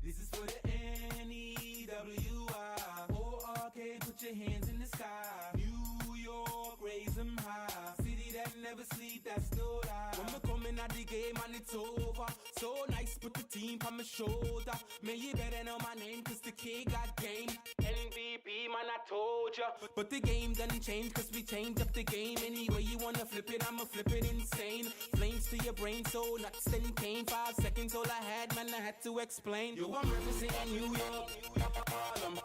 This is for the N-E-W-I. O-R-K, put your hands in the sky. New York, raise them high. City that never sleep, that's no lie. When we're coming out the game and it's over. So nice, put the team on my shoulder. Man, you better know my name, cause the kid got game. MVP, man, I told ya. But the game done changed, cause we changed up the game. Anyway you wanna flip it, I'ma flip it insane. Flames to your brain, so nuts then came. 5 seconds, all I had, man, I had to explain. Yo, I'm representing New York, Harlem.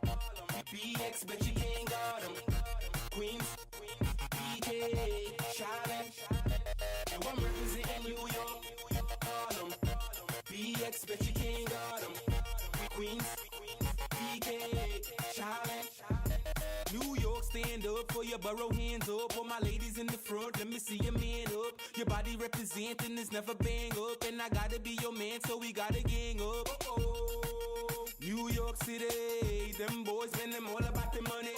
BX, bet you can't guard 'em. Queens, BK, Charlotte. Yo, I'm representing New York, Harlem. BX, bet you can't guard 'em. Queens, BK, Charlotte. New York, stand up for your borough, hands up. All my ladies in the front, let me see your man up. Your body representing is never bang up. And I gotta be your man, so we gotta gang up. Oh, New York City, them boys, man, them all about the money.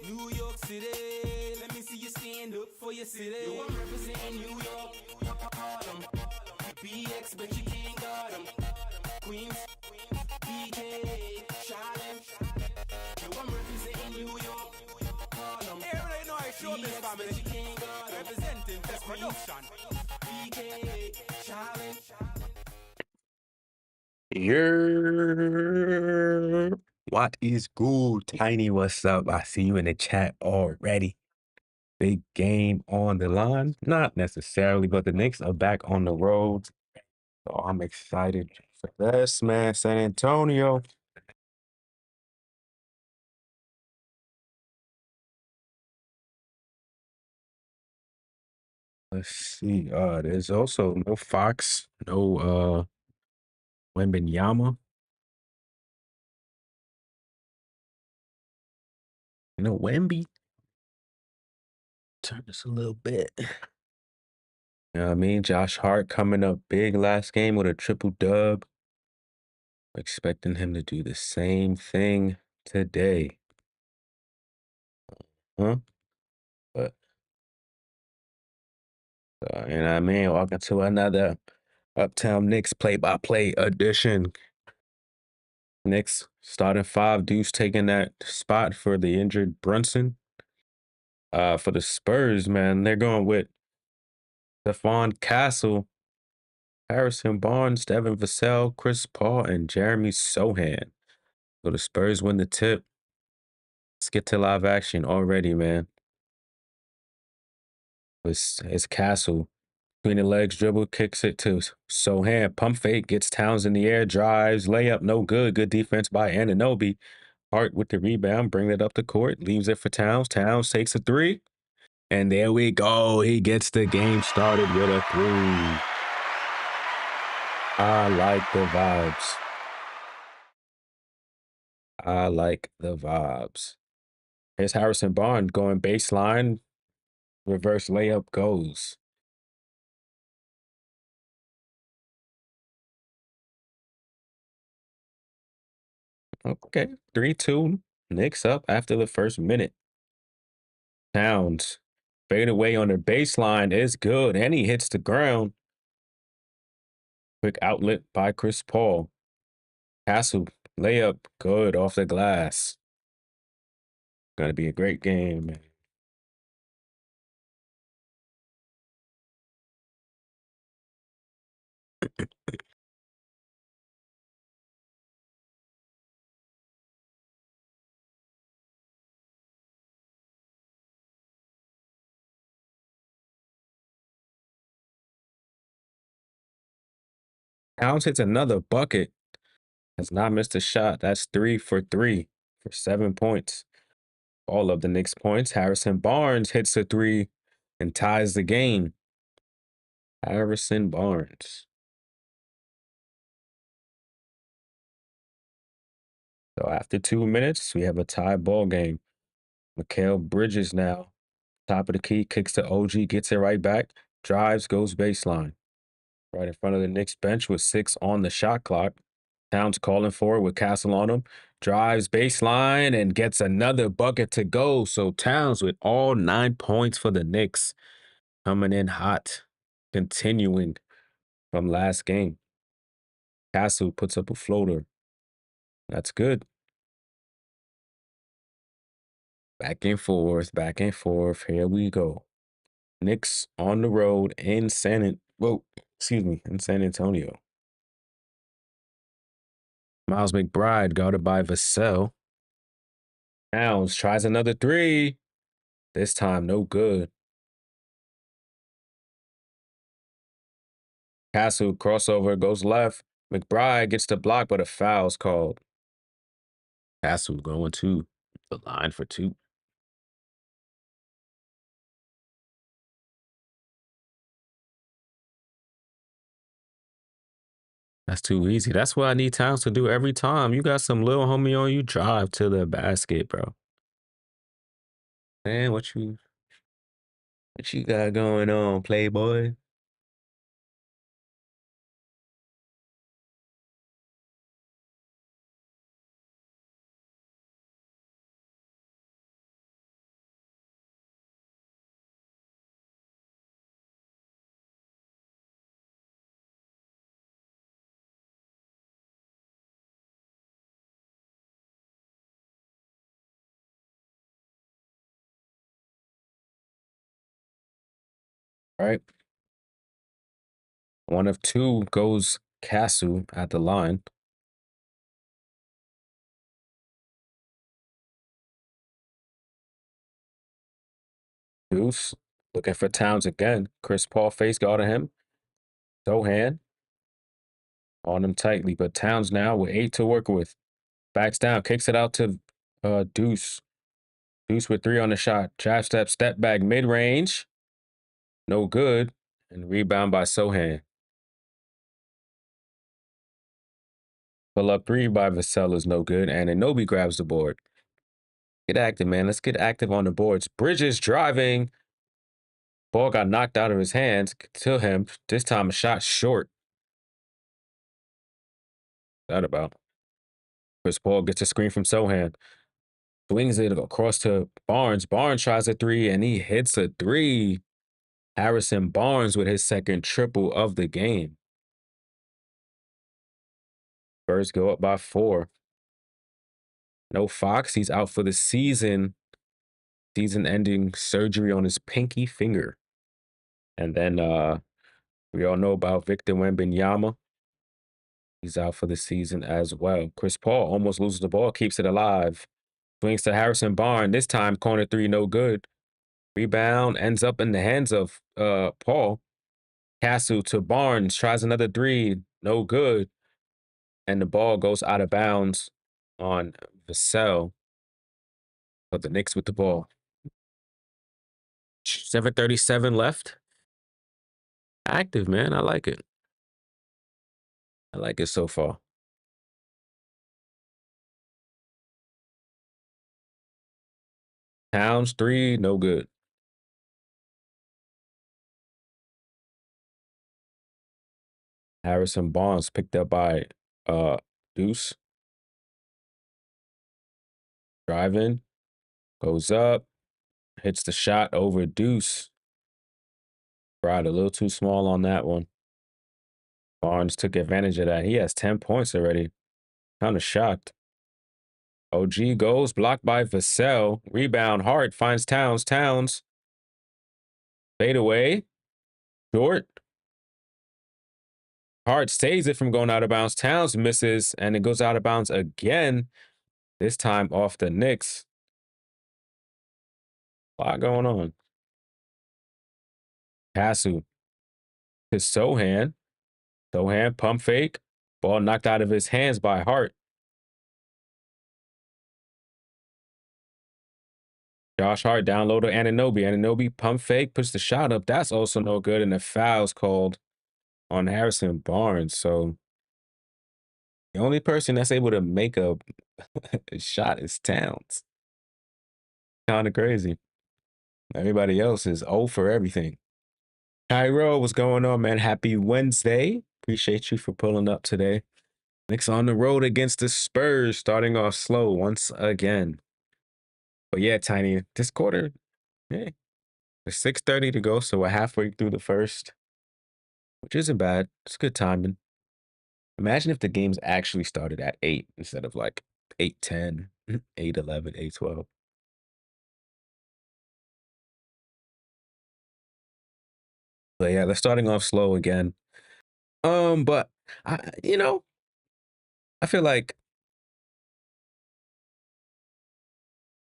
New York City, let me see you stand up for your city. Yo, I'm representing New York, Harlem. BX, bet you can't guard 'em. Queens, BK, Charlotte. Yo, I'm representing New York, Harlem. Hey, everybody know I show this family. Representing this production. BK, Charlotte. Yeah. What is good, Tiny? What's up? I see you in the chat already. Big game on the line. Not necessarily, but the Knicks are back on the road. So I'm excited for this, man. San Antonio. Let's see. There's also no Fox, no Wembenyama, no Wemby. Turn this a little bit. You know what I mean? Josh Hart coming up big last game with a triple dub. Expecting him to do the same thing today. Huh? But you know what I mean? Welcome to another Uptown Knicks play-by-play edition. Knicks starting 5, Deuce taking that spot for the injured Brunson. For the Spurs, man, they're going with Stephon Castle, Harrison Barnes, Devin Vassell, Chris Paul, and Jeremy Sohan. So the Spurs win the tip. Let's get to live action already, man. It's Castle. Between the legs, dribble, kicks it to Sohan. Pump fake, gets Towns in the air, drives, layup, no good. Good defense by Anunoby. Hart with the rebound, bring it up the court, leaves it for Towns. Towns takes a 3. And there we go. He gets the game started with a 3. I like the vibes. I like the vibes. Here's Harrison Barnes going baseline. Reverse layup goes. Okay, 3-2. Knicks up after the first minute. Towns fade away on the baseline is good, and he hits the ground. Quick outlet by Chris Paul. Castle layup good off the glass. Gonna be a great game, man. Towns hits another bucket. Has not missed a shot. That's 3 for 3 for 7 points. All of the Knicks points. Harrison Barnes hits a 3 and ties the game. Harrison Barnes. So after 2 minutes, we have a tie ball game. Mikal Bridges now. Top of the key, kicks to OG, gets it right back. Drives, goes baseline. Right in front of the Knicks bench with 6 on the shot clock. Towns calling for it with Castle on him. Drives baseline and gets another bucket to go. So Towns with all 9 points for the Knicks. Coming in hot. Continuing from last game. Castle puts up a floater. That's good. Back and forth, back and forth. Here we go. Knicks on the road in in San Antonio. Miles McBride guarded by Vassell. Towns tries another three. This time, no good. Castle crossover goes left. McBride gets the block, but a foul's called. Castle going to the line for two. That's too easy. That's what I need Towns to do every time. You got some little homie on you, drive to the basket, bro. Man, what you got going on, Playboy? Right? One of two goes Castle at the line. Deuce looking for Towns again. Chris Paul face guarding him. Sohan on him tightly, but Towns now with 8 to work with. Backs down, kicks it out to Deuce. Deuce with 3 on the shot. Jab step back, mid range. No good. And rebound by Sohan. Pull up 3 by Vassell is no good. And Anobi grabs the board. Get active, man. Let's get active on the boards. Bridges driving. Ball got knocked out of his hands to him. This time a shot short. That about. Chris Paul gets a screen from Sohan. Swings it across to Barnes. Barnes tries a 3 and he hits a 3. Harrison Barnes with his second triple of the game. Spurs go up by 4. No Fox. He's out for the season. Season-ending surgery on his pinky finger. And then we all know about Victor Wembanyama. He's out for the season as well. Chris Paul almost loses the ball, keeps it alive. Swings to Harrison Barnes. This time, corner 3, no good. Rebound ends up in the hands of Paul. Castle to Barnes, tries another 3, no good. And the ball goes out of bounds on Vassell. But the Knicks with the ball. 7:37 left. Active, man. I like it. I like it so far. Towns 3, no good. Harrison Barnes picked up by Deuce. Driving. Goes up. Hits the shot over Deuce. Right, a little too small on that one. Barnes took advantage of that. He has 10 points already. Kind of shocked. OG goes, blocked by Vassell. Rebound, Hart finds Towns. Towns. Fade away. Short. Hart saves it from going out of bounds. Towns misses, and it goes out of bounds again. This time off the Knicks. A lot going on. Castle to Sohan. Sohan, pump fake. Ball knocked out of his hands by Hart. Josh Hart down low to Anunoby. Anunoby pump fake, puts the shot up. That's also no good, and the foul's called on Harrison Barnes. So the only person that's able to make a shot is Towns. Kind of crazy. Everybody else is 0 for everything. Cairo, what's going on, man? Happy Wednesday. Appreciate you for pulling up today. Knicks on the road against the Spurs, starting off slow once again. But yeah, Tiny, this quarter, yeah, there's 6:30 to go, so we're halfway through the first, which isn't bad. It's good timing. Imagine if the games actually started at 8 instead of like 8:10, 8:11, 8:12. But yeah, they're starting off slow again. But I feel like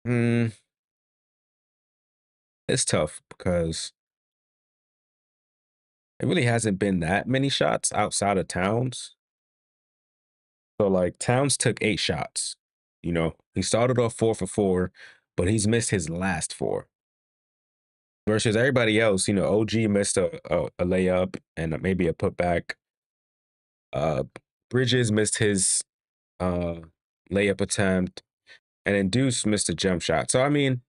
mm, it's tough because it really hasn't been that many shots outside of Towns. So like Towns took 8 shots. He started off 4 for 4, but he's missed his last four. Versus everybody else, OG missed a layup and maybe a putback. Uh, Bridges missed his uh layup attempt, and then Deuce missed a jump shot. So I mean,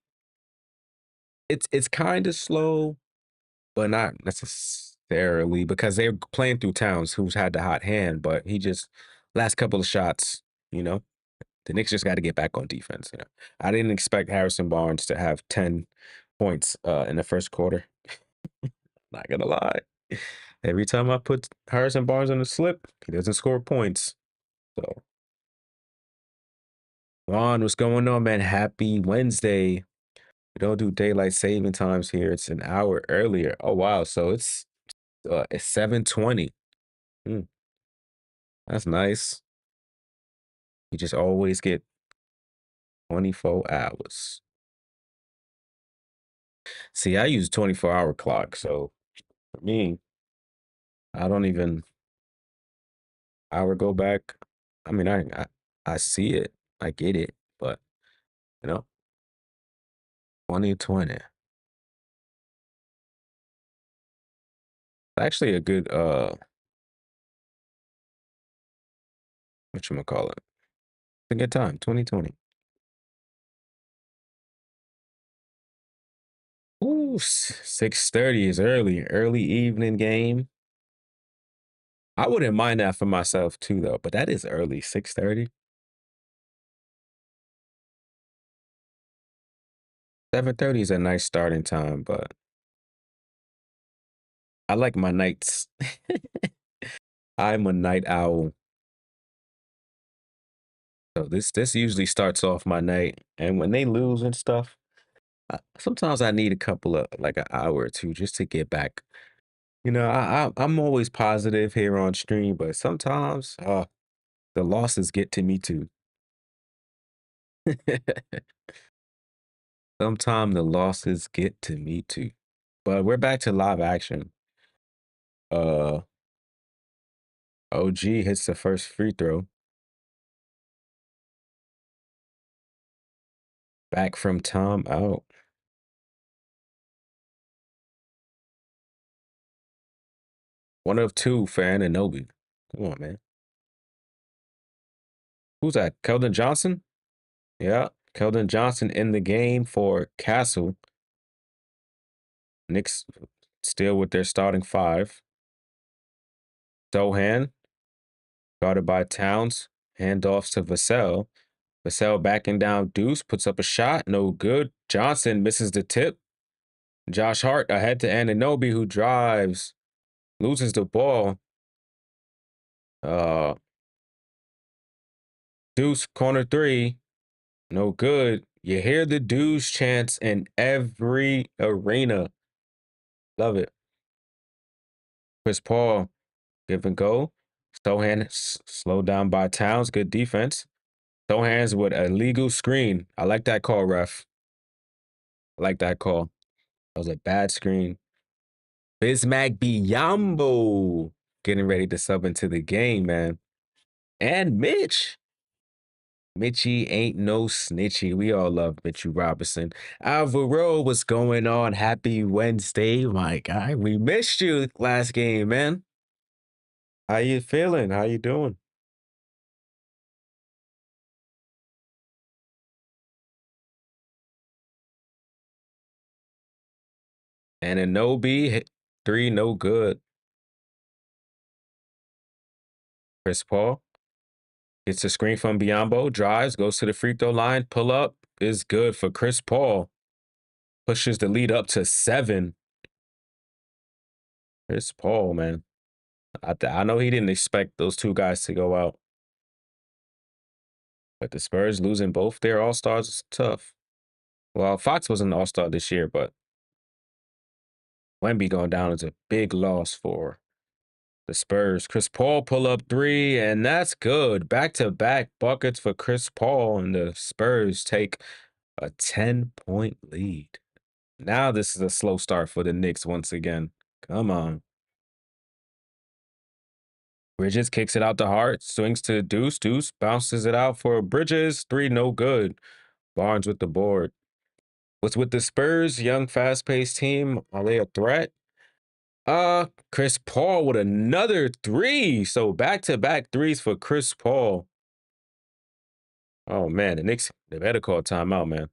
it's kind of slow, but not necessarily because they're playing through Towns, who's had the hot hand, but he just last couple of shots, you know. The Knicks just got to get back on defense. I didn't expect Harrison Barnes to have 10 points in the first quarter. Not gonna lie. Every time I put Harrison Barnes on the slip, he doesn't score points. So, Juan, what's going on, man? Happy Wednesday. We don't do daylight saving times here. It's an hour earlier. Oh wow. So it's 7:20. Hmm, that's nice. You just always get 24 hours. See, I use 24-hour clock, so for me, I don't even hour go back. I mean, I see it, I get it, but you know, 2020. Actually a good whatchamacallit. It's a good time, 2020. Ooh, 6:30 is early evening game. I wouldn't mind that for myself too though, but that is early, 6:30. 7:30 is a nice starting time, but I like my nights. I'm a night owl. So this usually starts off my night, and when they lose and stuff, sometimes I need a couple of like an hour or two just to get back. I'm always positive here on stream, but sometimes the losses get to me too. Sometimes the losses get to me too. But we're back to live action. Uh, OG hits the first free throw. Back from Tom out. One of two for Ananobi. Come on, man. Who's that? Keldon Johnson? Yeah. Keldon Johnson in the game for Castle. Knicks still with their starting five. Dohan, guarded by Towns. Handoffs to Vassell. Vassell backing down Deuce, puts up a shot. No good. Johnson misses the tip. Josh Hart ahead to Ananobi, who drives, loses the ball. Uh, Deuce, corner three. No good. You hear the Deuce chants in every arena. Love it. Chris Paul, give and go. Sohan slowed down by Towns. Good defense. Sohan's with a legal screen. I like that call, ref. I like that call. That was a bad screen. Bismack Biyombo getting ready to sub into the game, man. And Mitch. Mitchie ain't no snitchy. We all love Mitchie Robinson. Alvaro, what's going on? Happy Wednesday, my guy. We missed you last game, man. How you feeling? How you doing? And a no B, three, no good. Chris Paul. It's a screen from Biombo, drives, goes to the free throw line, pull up is good for Chris Paul. Pushes the lead up to 7. Chris Paul, man. I know he didn't expect those two guys to go out. But the Spurs losing both their all-stars is tough. Well, Fox wasn't an all-star this year, but Wemby going down is a big loss for the Spurs. Chris Paul pull up 3, and that's good. Back-to-back buckets for Chris Paul, and the Spurs take a 10-point lead. Now this is a slow start for the Knicks once again. Come on. Bridges kicks it out to Hart, swings to Deuce. Deuce bounces it out for Bridges. 3, no good. Barnes with the board. What's with the Spurs? Young, fast-paced team. Are they a threat? Chris Paul with another 3. So back-to-back threes for Chris Paul. Oh, man, the Knicks, they better call timeout, man.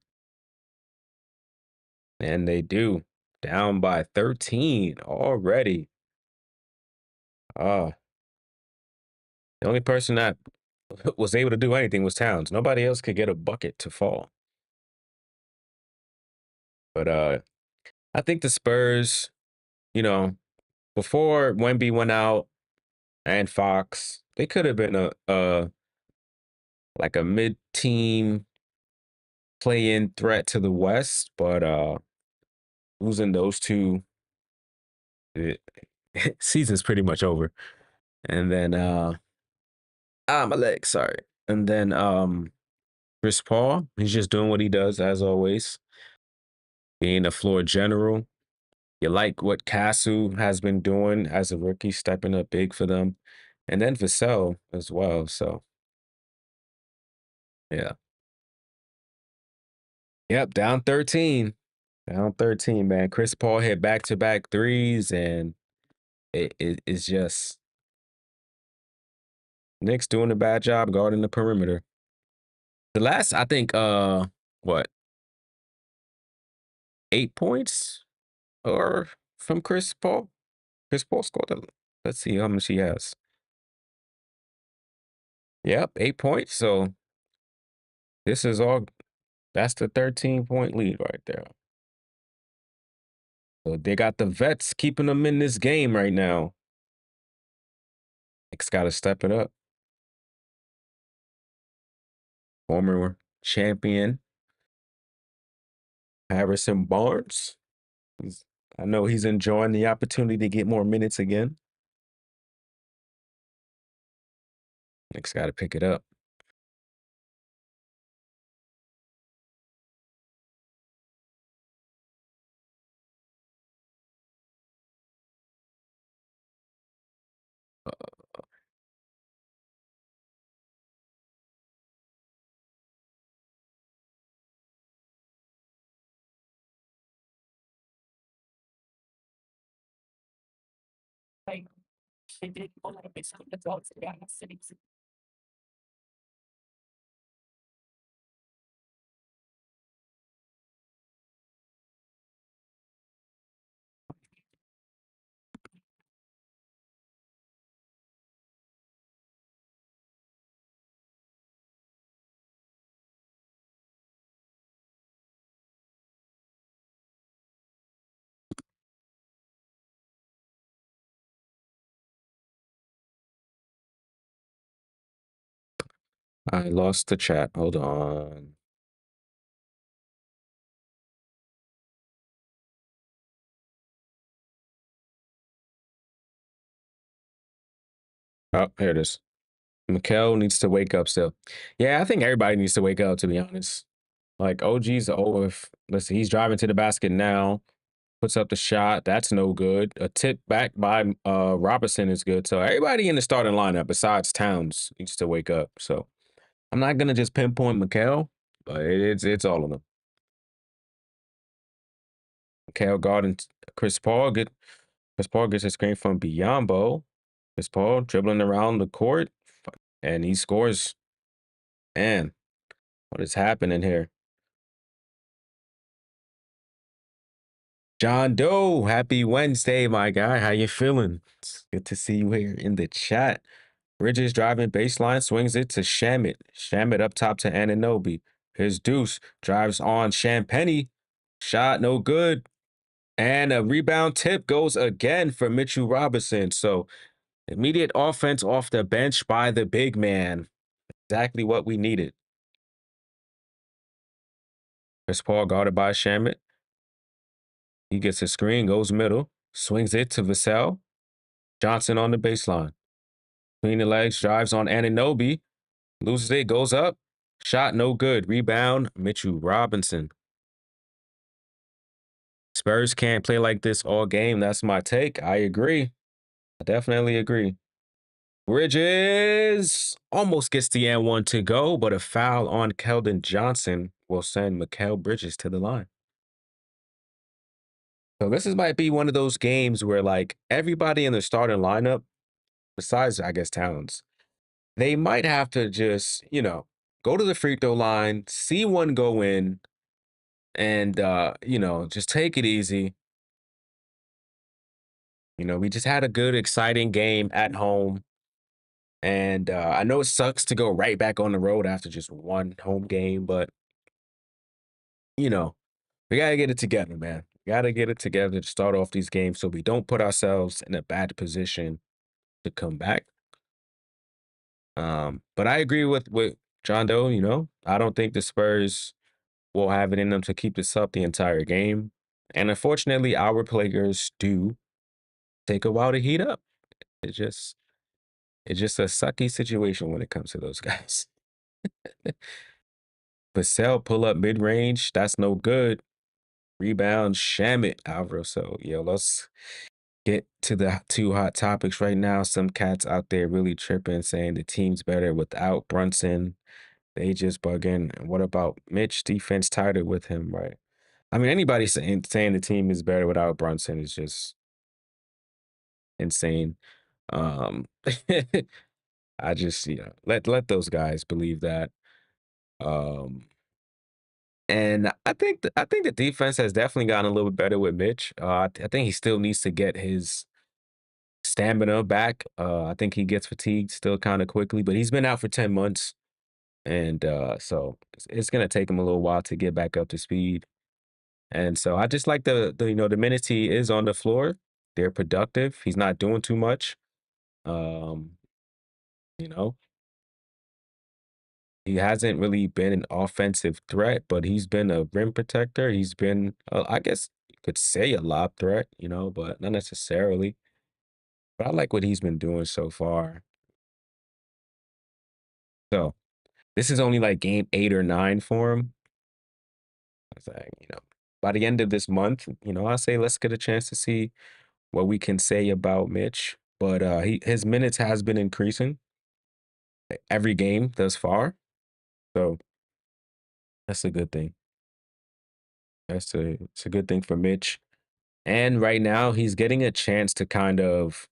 And they do. Down by 13 already. The only person that was able to do anything was Towns. Nobody else could get a bucket to fall. But I think the Spurs, you know, before Wemby went out and Fox, they could have been a like a mid-team play-in threat to the West, but losing those two, it, season's pretty much over. And then my leg, sorry. And then Chris Paul, he's just doing what he does as always, being a floor general. You like what Cassu has been doing as a rookie, stepping up big for them. And then Vassell as well. So yeah. Yep, down 13. Down 13, man. Chris Paul hit back-to-back threes, and it's just Knicks doing a bad job guarding the perimeter. The last, I think, what, 8 points or from Chris Paul? Chris Paul scored let's see how much he has. Yep, 8 points. So this is all, that's the 13-point lead right there. So they got the vets keeping them in this game right now. Knicks got to step it up. Former champion Harrison Barnes. I know he's enjoying the opportunity to get more minutes again. Knicks got to pick it up. I lost the chat. Hold on. Oh, here it is. Mikal needs to wake up still. Yeah, I think everybody needs to wake up, to be honest. Like, OG's over. Listen, he's driving to the basket now. Puts up the shot. That's no good. A tip back by Robertson is good. So everybody in the starting lineup besides Towns needs to wake up. So I'm not gonna just pinpoint Mikal, but it's all of them. Mikal guarding Chris Paul. Chris Paul gets a screen from Biombo. Chris Paul dribbling around the court, and he scores. Man, what is happening here? John Doe, happy Wednesday, my guy. How you feeling? It's good to see you here in the chat. Bridges driving baseline, swings it to Shamit. Shamit up top to Anunoby. His deuce drives on Champagny. Shot no good. And a rebound tip goes again for Mitchell Robinson. So immediate offense off the bench by the big man. Exactly what we needed. Chris Paul guarded by Shamit. He gets a screen, goes middle, swings it to Vassell. Johnson on the baseline. Between the legs, drives on Anunoby. Loses it, goes up. Shot no good. Rebound, Mitchell Robinson. Spurs can't play like this all game. That's my take. I agree. I definitely agree. Bridges almost gets the N1 to go, but a foul on Keldon Johnson will send Mikal Bridges to the line. So this might be one of those games where like everybody in the starting lineup, besides I guess Towns, they might have to just, go to the free throw line, see one go in, and just take it easy. We just had a good, exciting game at home. And I know it sucks to go right back on the road after just one home game, but we gotta get it together, man. We gotta get it together to start off these games so we don't put ourselves in a bad position to come back. But I agree with John Doe, I don't think the Spurs will have it in them to keep this up the entire game. And unfortunately, our players do take a while to heat up. It's just it's just a sucky situation when it comes to those guys. Vassell pull up mid range. That's no good. Rebound, Shamit, Alvaro. So, let's get to the two hot topics right now. Some cats out there really tripping, saying the team's better without Brunson. They just bugging. And what about Mitch? Defense tighter with him, right? I mean, anybody saying the team is better without Brunson is just insane. Um, I just, let those guys believe that. Um, And I think the defense has definitely gotten a little bit better with Mitch. I think he still needs to get his stamina back. I think he gets fatigued still kind of quickly, but he's been out for 10 months. And so it's going to take him a little while to get back up to speed. And so I just like the minutes he is on the floor. They're productive. He's not doing too much. Um, you know, He hasn't really been an offensive threat, but he's been a rim protector. He's been, I guess you could say a lob threat, but not necessarily. But I like what he's been doing so far. So this is only like game 8 or 9 for him. I was like, by the end of this month, I say let's get a chance to see what we can say about Mitch. But his minutes has been increasing every game thus far. So that's a good thing. It's a good thing for Mitch. And right now, he's getting a chance to kind of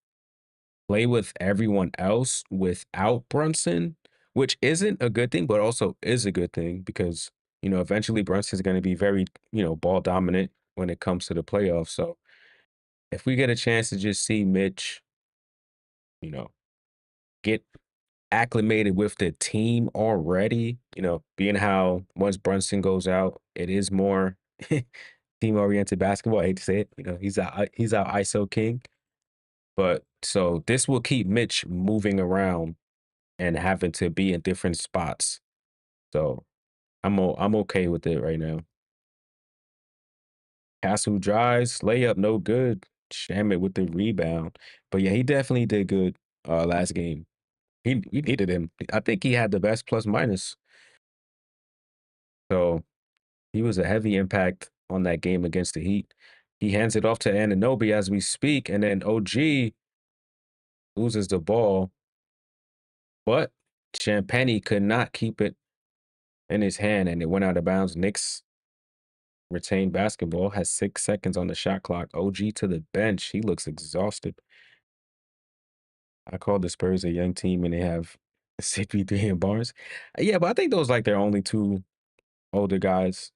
play with everyone else without Brunson, which isn't a good thing, but also is a good thing because, eventually Brunson's going to be very, ball dominant when it comes to the playoffs. So if we get a chance to just see Mitch, you know, get acclimated with the team already, being how once Brunson goes out, it is more team-oriented basketball. I hate to say it, he's our ISO king. But so this will keep Mitch moving around and having to be in different spots. So I'm okay with it right now. Castle drives, layup, no good. Shamit with the rebound. But yeah, he definitely did good last game. We needed him. I think he had the best plus minus. So he was a heavy impact on that game against the Heat. He hands it off to Anunoby as we speak, and then OG loses the ball. But Champagny could not keep it in his hand, and it went out of bounds. Knicks retained basketball, has 6 seconds on the shot clock. OG to the bench. He looks exhausted. I call the Spurs a young team, and they have CP3 and Barnes. Yeah, but I think those like their only two older guys.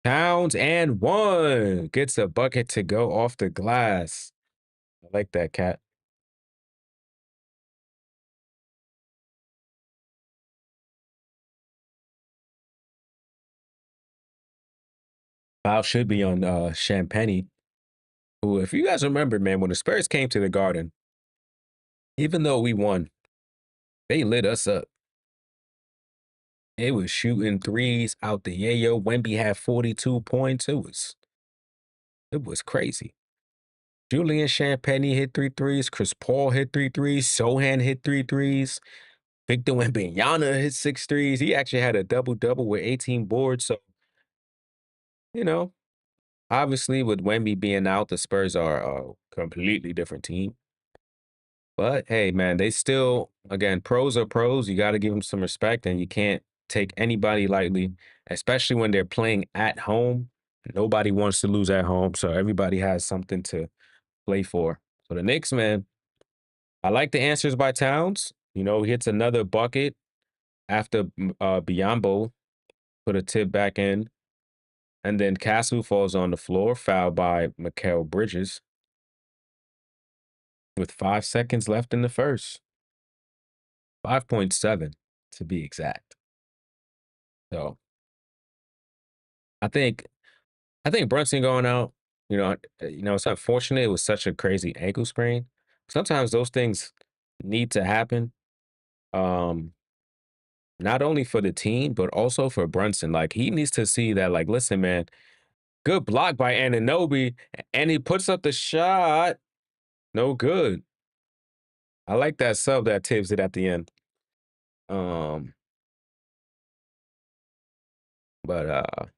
Towns and one gets a bucket to go off the glass. I like that, Cat. Foul should be on Champagne, who, if you guys remember, man, when the Spurs came to the Garden, even though we won, they lit us up. It was shooting threes out the yayo. Wemby had 42 points. It was crazy. Julian Champagne hit three threes. Chris Paul hit three threes. Sohan hit three threes. Victor Wembanyama hit six threes. He actually had a double-double with 18 boards. So, you know, obviously with Wemby being out, the Spurs are a completely different team. But hey, man, they still, again, pros are pros. You got to give them some respect, and you can't take anybody lightly, especially when they're playing at home. Nobody wants to lose at home, so everybody has something to play for. So the Knicks, man, I like the answers by Towns. He hits another bucket after Biombo put a tip back in, and then Castle falls on the floor, fouled by Mikal Bridges with 5 seconds left in the first. 5.7 to be exact. So I think I think Brunson going out, it's unfortunate. It was such a crazy ankle sprain. Sometimes those things need to happen. Um, not only for the team, but also for Brunson. Like he needs to see that, like, listen, man, good block by Anunoby, and he puts up the shot. No good. I like that sub that tips it at the end. Um, but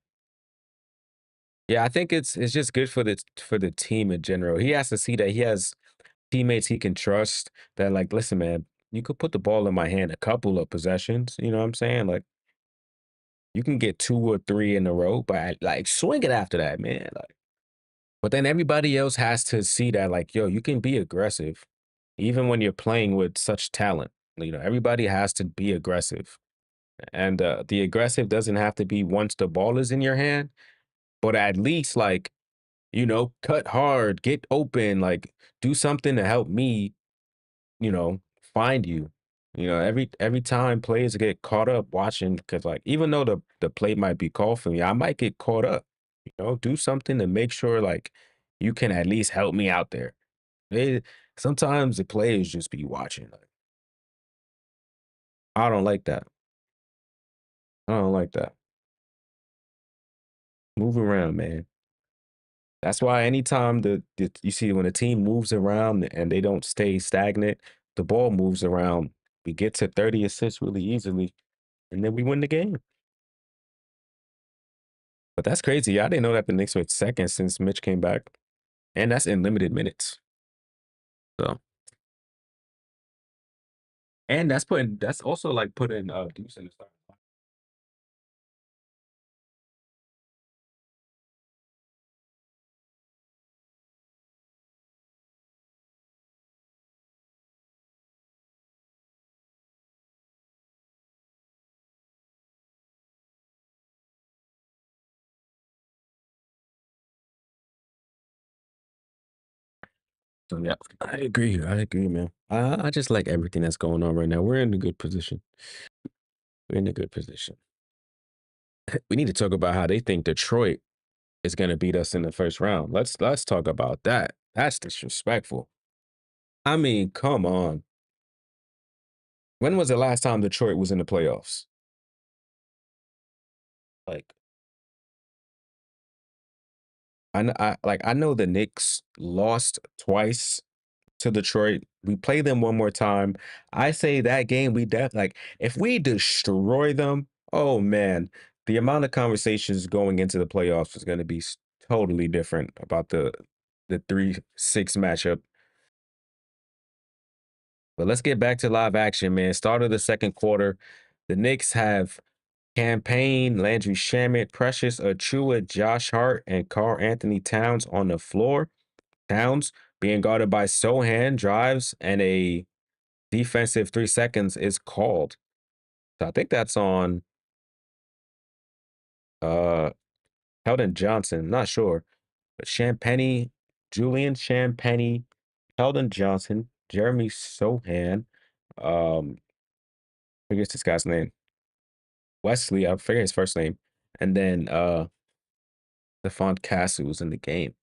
yeah, I think it's just good for the team in general. He has to see that he has teammates he can trust that, like, listen, man, you could put the ball in my hand a couple of possessions. You know what I'm saying? Like, you can get two or three in a row, but like swing it after that, man. Like, but then everybody else has to see that, like, yo, you can be aggressive, even when you're playing with such talent. Everybody has to be aggressive. And the aggressive doesn't have to be once the ball is in your hand, but at least like, cut hard, get open, like do something to help me, find you. Every time players get caught up watching, because like even though the play might be called for me, I might get caught up. Do something to make sure like you can at least help me out there. They Sometimes the players just be watching. Like, I don't like that. I don't like that. Move around, man. That's why anytime you see when a team moves around and they don't stay stagnant, the ball moves around. We get to 30 assists really easily, and then we win the game. But that's crazy. I didn't know that the Knicks were second since Mitch came back, and that's in limited minutes. So, and that's also like putting Deuce in the start. So yeah, I agree. I agree, man. I just like everything that's going on right now. We're in a good position. We're in a good position. We need to talk about how they think Detroit is going to beat us in the first round. Let's talk about that. That's disrespectful. I mean, come on. When was the last time Detroit was in the playoffs? Like, I know the Knicks lost twice to Detroit. We play them one more time. I say that game like if we destroy them, oh man, the amount of conversations going into the playoffs is going to be totally different about the 3-6 matchup. But let's get back to live action, man. Start of the second quarter. The Knicks have Campaign, Landry Shamet, Precious Achua, Josh Hart, and Carl Anthony Towns on the floor. Towns being guarded by Sohan drives, and a defensive 3 seconds is called. So I think that's on uh Keldon Johnson. Not sure. But Julian Champagny, Keldon Johnson, Jeremy Sohan, um, I forget this guy's name. Wesley, I forget his first name. And then Stephon Castle was in the game.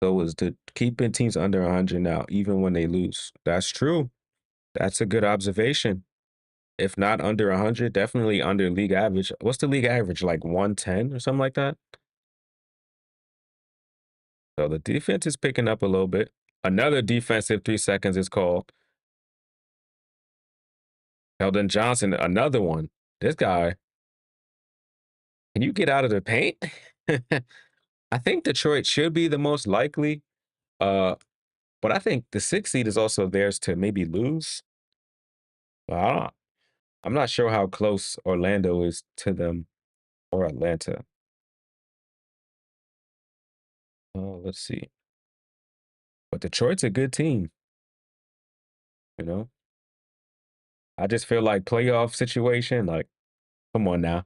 So was the keeping teams under 100 now, even when they lose. That's true. That's a good observation. If not under 100, definitely under league average. What's the league average? Like 110 or something like that? So the defense is picking up a little bit. Another defensive 3 seconds is called. Eldon Johnson, another one. This guy, can you get out of the paint? I think Detroit should be the most likely. Uh, but I think the 6 seed is also theirs to maybe lose. Well, I'm not sure how close Orlando is to them or Atlanta. Let's see. But Detroit's a good team, you know? I just feel like playoff situation, like, come on now.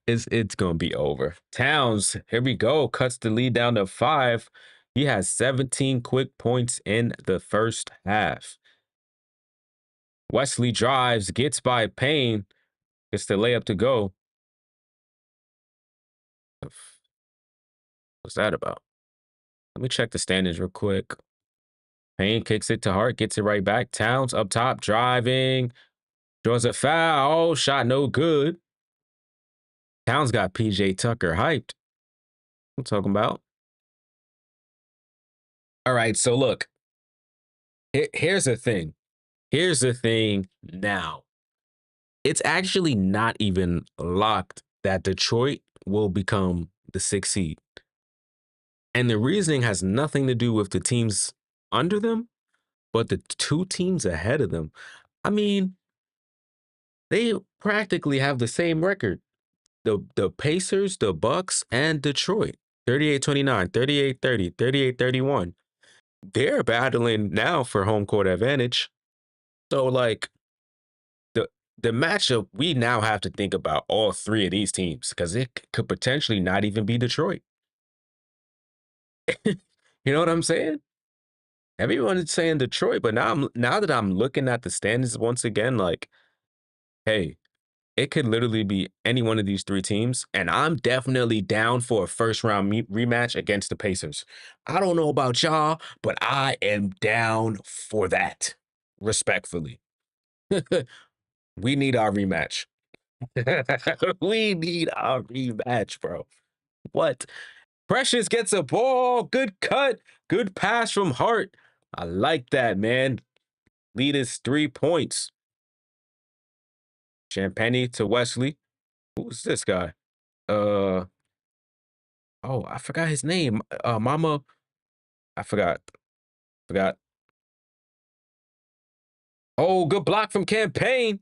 It's gonna be over. Towns, here we go, cuts the lead down to 5. He has 17 quick points in the first half. Wesley drives, gets by Payne, gets the layup to go. What's that about? Let me check the standings real quick. Payne kicks it to Hart, gets it right back. Towns up top, driving. Draws a foul. Oh, shot no good. Towns got PJ Tucker hyped. I'm talking about. All right, so look. Here's the thing. Here's the thing now. It's actually not even locked that Detroit will become the 6th seed. And the reasoning has nothing to do with the teams under them, but the 2 teams ahead of them. I mean, they practically have the same record. The Pacers, the Bucks, and Detroit. 38-29, 38-30, 38-31. They're battling now for home court advantage. So like the the matchup, we now have to think about all 3 of these teams because it could potentially not even be Detroit. You know what I'm saying? Everyone is saying Detroit, but now that I'm looking at the standings once again, like, hey, it could literally be any one of these 3 teams, and I'm definitely down for a first round rematch against the Pacers. I don't know about y'all, but I am down for that. Respectfully, we need our rematch. We need our rematch, bro. What? Precious gets a ball. Good cut. Good pass from Hart. I like that, man. Lead is 3 points. Champagne to Wesley. Who's this guy? Oh, I forgot his name. Mama. I forgot. Forgot. Oh, good block from Campaign.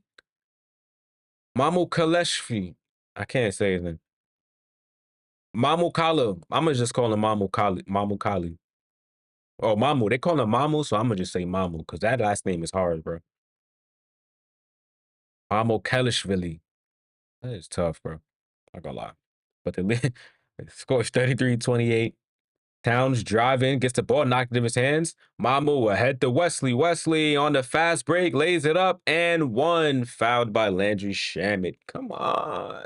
Mamu Kaleshvi. I can't say his name. Mamu Kala. I'm gonna just call him Mamu Kali. Mamu Kali. Oh, Mamu. They call him Mamu, so I'm gonna just say Mamu because that last name is hard, bro. Mamu Kalishvili. That is tough, bro. Not gonna lie. But the score is 33-28. Towns driving, gets the ball knocked into his hands. Mamu ahead to Wesley. Wesley on the fast break, lays it up, and one. Fouled by Landry Shamet. Come on.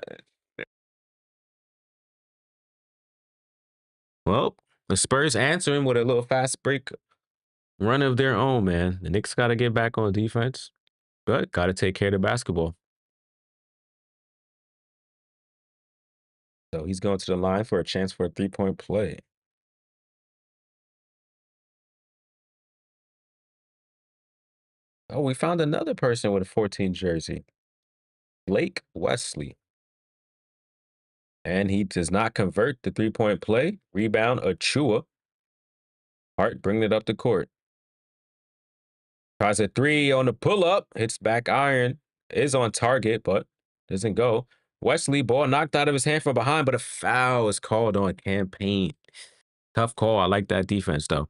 Well, the Spurs answering with a little fast break run of their own, man. The Knicks got to get back on defense, but got to take care of the basketball. So he's going to the line for a chance for a 3-point play. Oh, we found another person with a 14 jersey. Blake Wesley. And he does not convert the 3-point play. Rebound, Achua. Hart bringing it up the court. Tries a 3 on the pull-up. Hits back iron. Is on target, but doesn't go. Wesley, ball knocked out of his hand from behind, but a foul is called on Campaign. Tough call. I like that defense, though.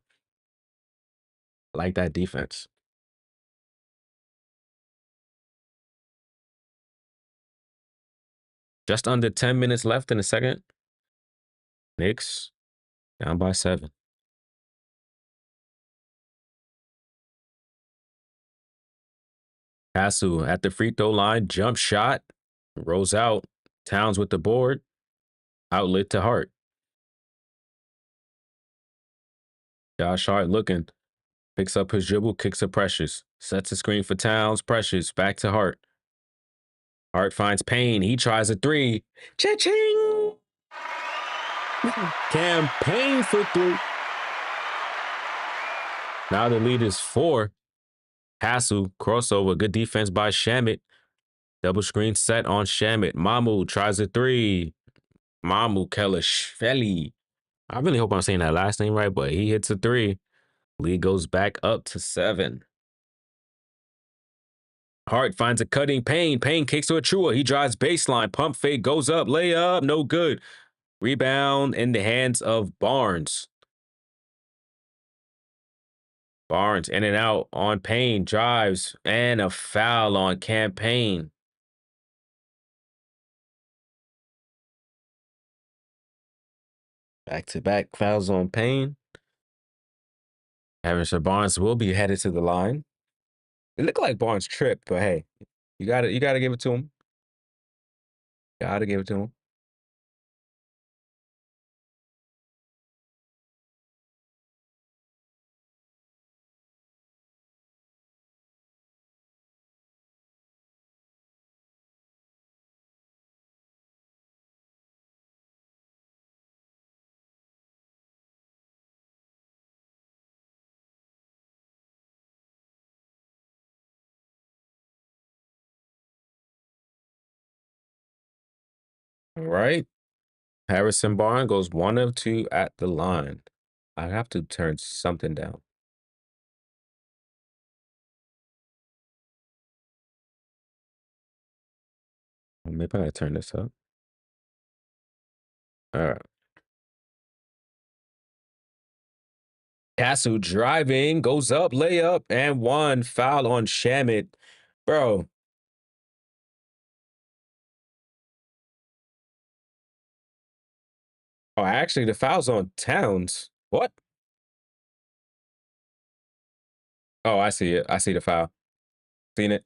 I like that defense. Just under 10 minutes left in the second. Knicks down by 7. Castle at the free throw line. Jump shot. Rolls out. Towns with the board. Outlet to Hart. Josh Hart looking. Picks up his dribble, kicks to Precious. Sets a screen for Towns. Precious. Back to Hart. Hart finds Payne. He tries a three. Cha-ching! Campaign for three. Now the lead is 4. Castle, crossover. Good defense by Shamit. Double screen set on Shamit. Mamu tries a three. Mamu Kelishvili. I really hope I'm saying that last name right, but he hits a three. Lead goes back up to 7. Hart finds a cutting Payne. Payne kicks to Achua. He drives baseline. Pump fake goes up. Layup. No good. Rebound in the hands of Barnes. Barnes in and out on Payne. Drives. And a foul on Campaign. Back-to-back fouls on Payne. Harrison Barnes will be headed to the line. It looked like Barnes tripped, but hey, you gotta give it to him. Gotta give it to him. All right. Harrison Barnes goes 1 of 2 at the line. I have to turn something down. Maybe I gotta turn this up. All right. Castle driving, goes up, layup, and 1. Foul on Shamit. Bro. Oh, actually, the foul's on Towns. What? Oh, I see it. I see the foul. Seen it.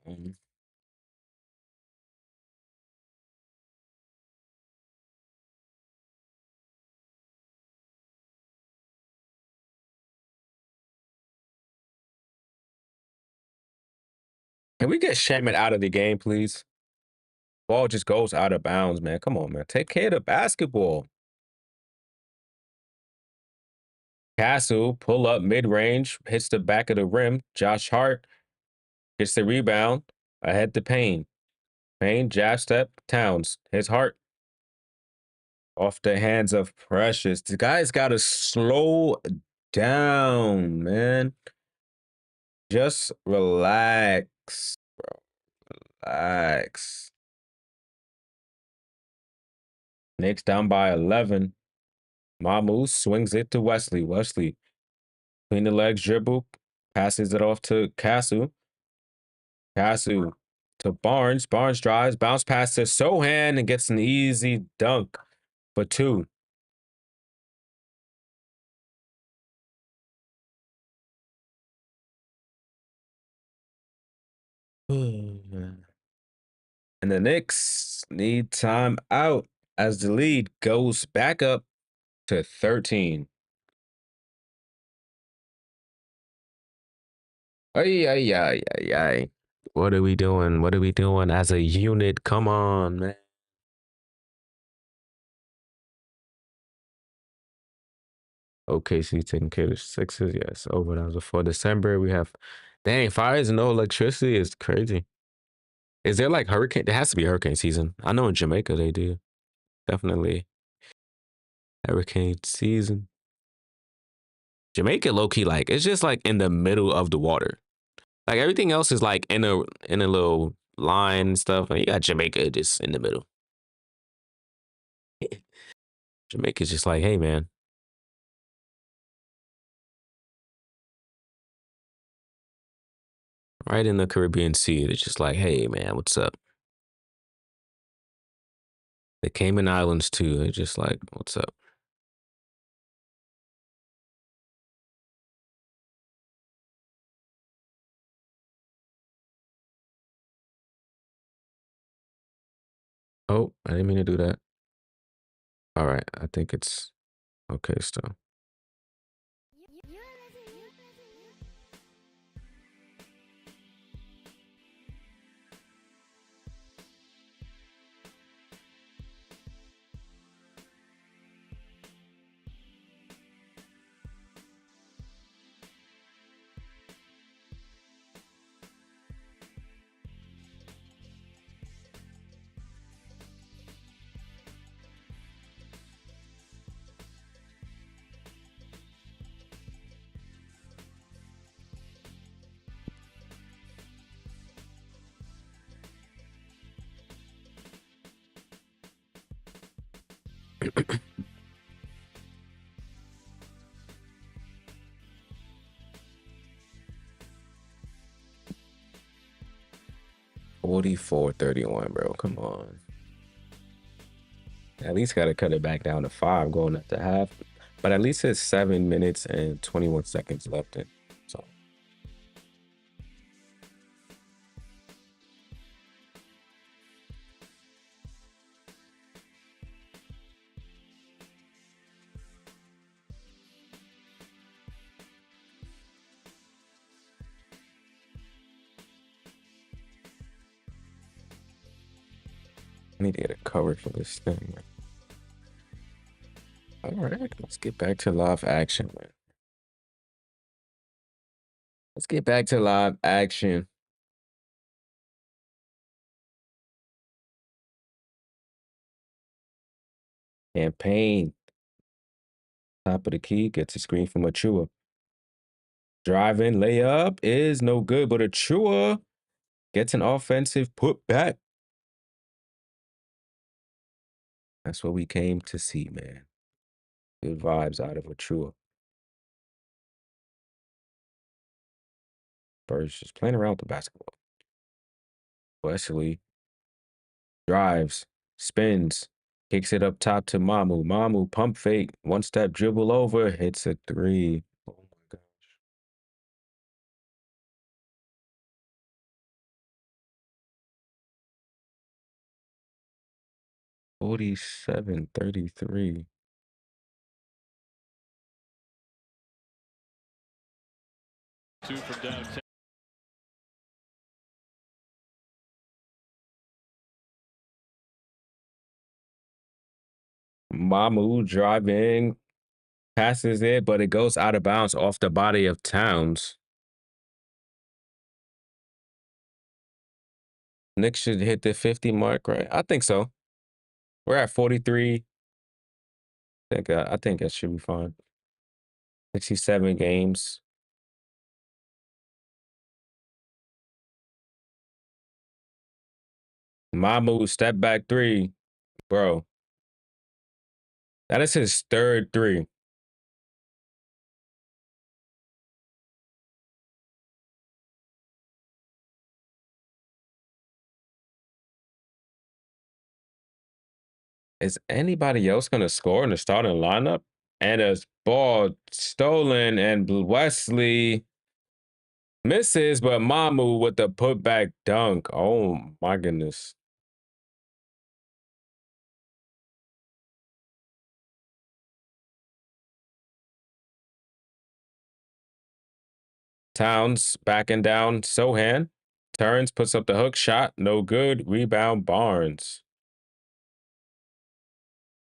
Um, Can we get Shamit out of the game, please? Ball just goes out of bounds, man. Come on, man. Take care of the basketball. Castle, pull up mid range, hits the back of the rim. Josh Hart gets the rebound ahead to Payne. Payne, jab step, Towns. His Hart off the hands of Precious. The guy's got to slow down, man. Just relax, relax. Knicks down by 11. Mamu swings it to Wesley. Wesley, clean the legs dribble, passes it off to Castle. Castle to Barnes. Barnes drives, bounce pass to Sohan and gets an easy dunk for 2. And the Knicks need time out as the lead goes back up to 13. Ay, ay, ay, ay, ay. What are we doing? What are we doing as a unit? Come on, man. OKC taking care of the Sixers. Yes, over. That was before December. We have, dang, fires and no electricity is crazy. Is there like hurricane? There has to be hurricane season. I know in Jamaica they do. Definitely hurricane season. Jamaica low key like it's just like in the middle of the water. Like everything else is like in a little line and stuff. And you got Jamaica just in the middle. Jamaica's just like, hey man, right in the Caribbean Sea. It's just like, hey man, what's up? The Cayman Islands too. They're just like, what's up? Oh, I didn't mean to do that. All right, I think it's okay still. 44-31, bro. Come on. At least got to cut it back down to 5 going at the half. But at least it's 7 minutes and 21 seconds left in. So I need to get a cover for this thing, man. All right, let's get back to live action, man. Let's get back to live action. Campaign. Top of the key, gets a screen from Achua. Driving layup is no good, but Achua gets an offensive putback. That's what we came to see, man. Good vibes out of Achua. Spurs just playing around with the basketball. Wesley drives, spins, kicks it up top to Mamu. Mamu pump fake, one step dribble over, hits a 3. Oh my gosh. 47-33. Two from downtown. Mamu driving, passes it, but it goes out of bounds off the body of Towns. Knicks should hit the 50 mark, right? I think so. We're at 43. I think that should be fine. 67 games. Mamu step back 3, bro. That is his third 3. Is anybody else going to score in the starting lineup? And a ball stolen, and Wesley misses, but Mamu with the putback dunk. Oh my goodness. Towns backing down. Sohan turns, puts up the hook shot. No good. Rebound Barnes.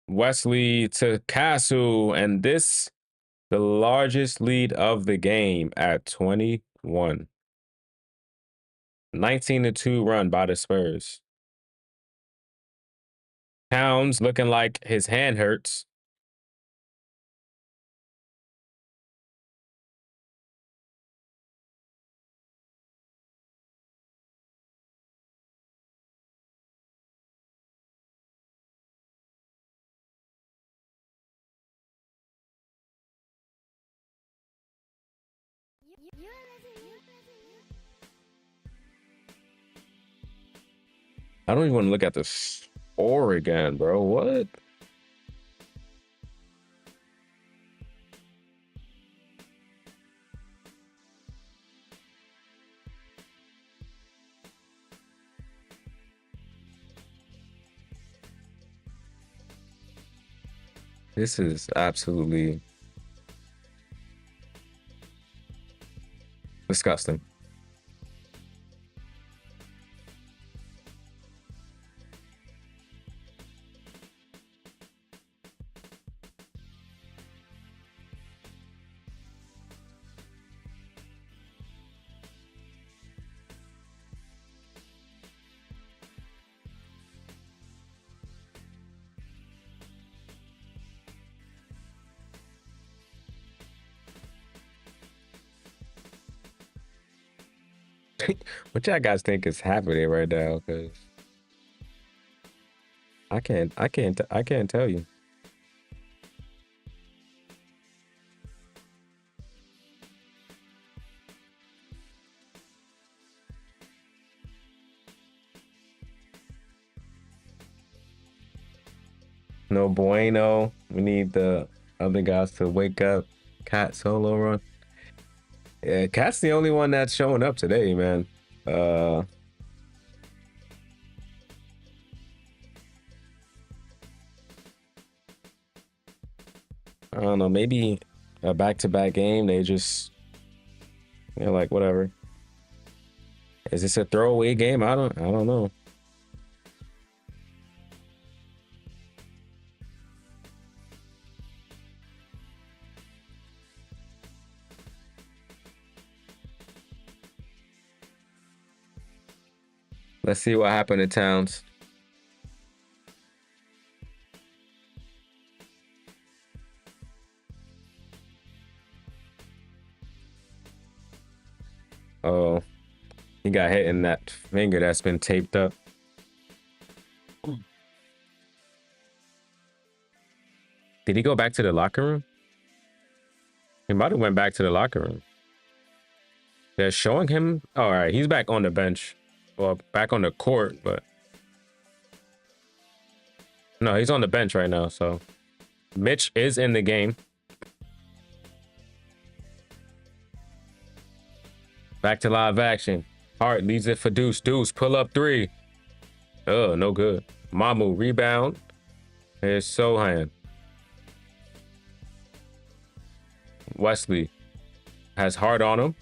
Wesley to Castle, and this the largest lead of the game at 21. 19-2 run by the Spurs. Towns looking like his hand hurts. I don't even want to look at the Oregon, bro. What? This is absolutely disgusting. What y'all guys think is happening right now? Because I can't tell you. No bueno. We need the other guys to wake up. Cat solo run. Yeah, Cat's the only one that's showing up today, man. I don't know. Maybe a back-to-back game. They just, like whatever. Is this a throwaway game? I don't know. Let's see what happened to Towns. Oh, he got hit in that finger that's been taped up. Did he go back to the locker room? He might have went back to the locker room. They're showing him. All right, he's back on the bench. Well, back on the court, but no, he's on the bench right now. So Mitch is in the game. Back to live action. Hart leads it for Deuce. Deuce, pull up three. Oh, no good. Mamu, rebound. Here's Sohan. Wesley has Hart on him.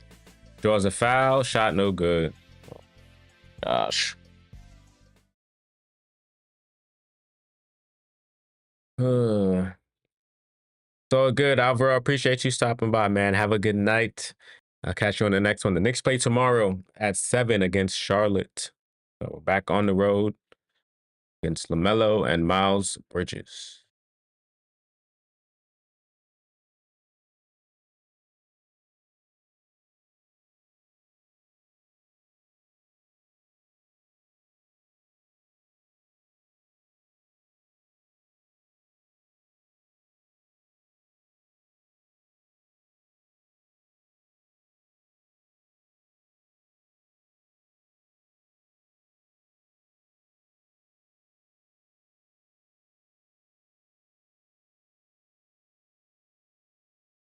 Draws a foul. Shot no good. Gosh. So good, Alvaro. Appreciate you stopping by, man. Have a good night. I'll catch you on the next one. The Knicks play tomorrow at 7 against Charlotte. So we're back on the road against LaMelo and Miles Bridges.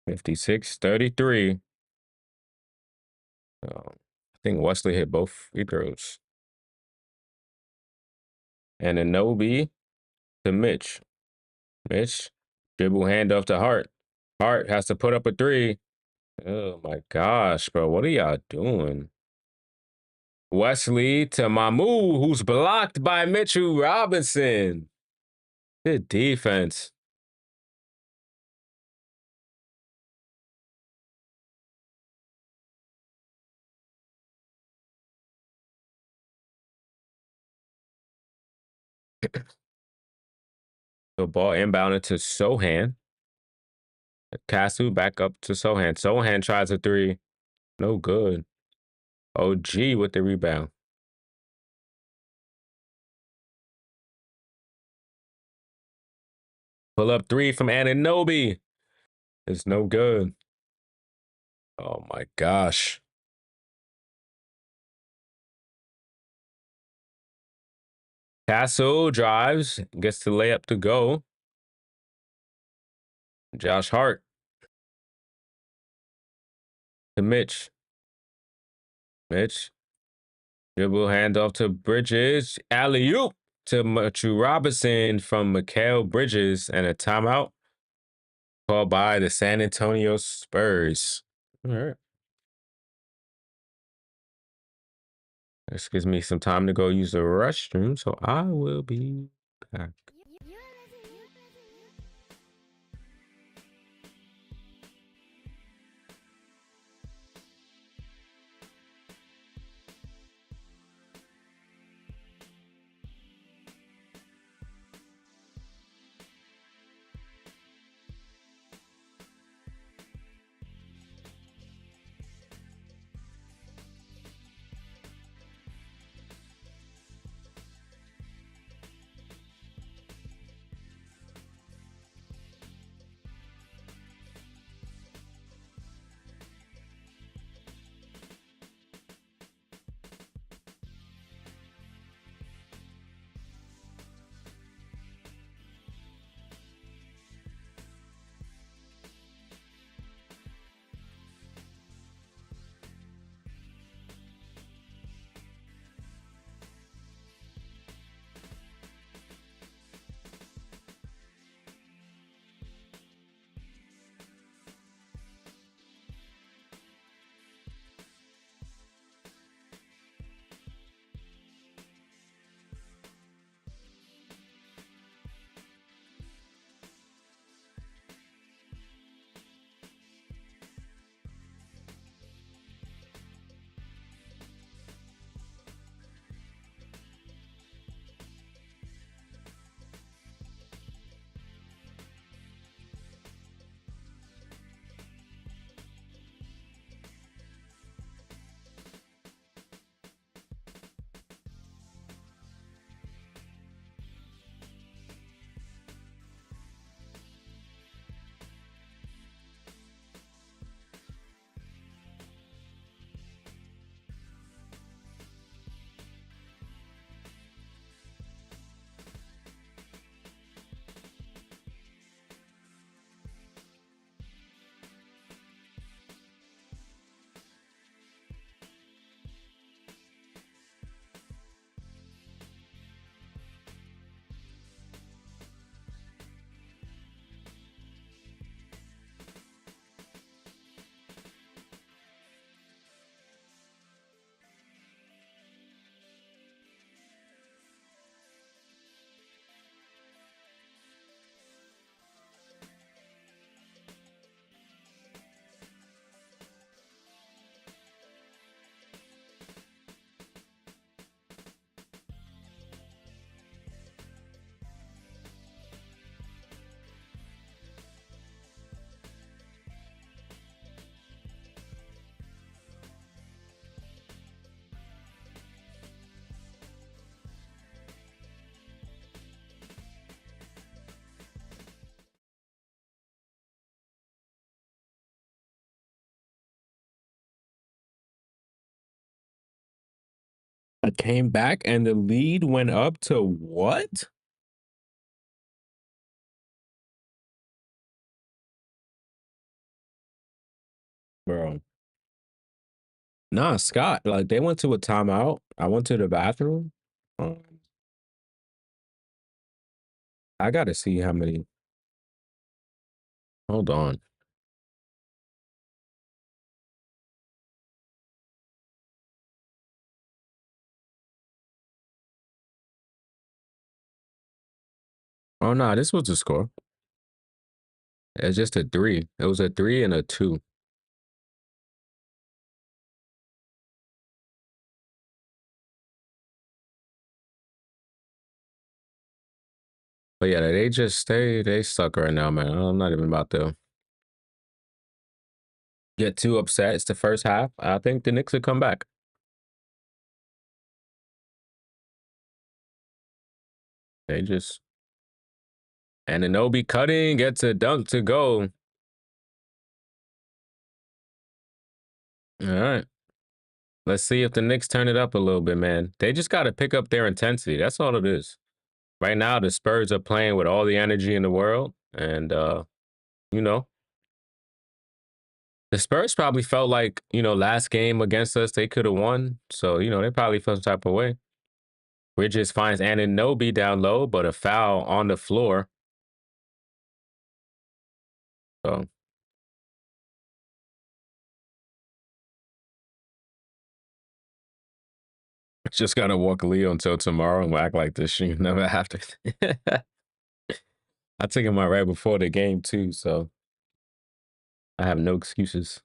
(56-33). I think Wesley hit both free throws. And Anobi to Mitch. Mitch, dribble handoff to Hart. Hart has to put up a three. Oh my gosh, bro. What are y'all doing? Wesley to Mamu, who's blocked by Mitchell Robinson. Good defense. The ball inbounded to Sohan. Castle back up to Sohan. Sohan tries a three. No good. OG with the rebound. Pull up three from Anunoby. It's no good. Oh my gosh. Castle drives, gets the layup to go. Josh Hart to Mitch. Mitch, dribble handoff to Bridges. Alley-oop to Matthew Robinson from Mikal Bridges, and a timeout called by the San Antonio Spurs. All right. This gives me some time to go use the restroom, so I will be back. I came back and the lead went up to what? Bro. Nah, Scott, like they went to a timeout. I went to the bathroom. Um, I gotta see how many. Hold on. Oh no, this was the score. It's just a 3. It was a 3 and a 2. But yeah, they suck right now, man. I'm not even about to get too upset. It's the first half. I think the Knicks will come back. They just and Anobi cutting gets a dunk to go. All right. Let's see if the Knicks turn it up a little bit, man. They just got to pick up their intensity. That's all it is. Right now, the Spurs are playing with all the energy in the world, and you know, the Spurs probably felt like last game against us they could have won, so they probably felt some type of way. Bridges finds Anunoby down low, but a foul on the floor. So just gotta walk Leo until tomorrow and act like this shit never happened. I took him out right before the game too, so I have no excuses.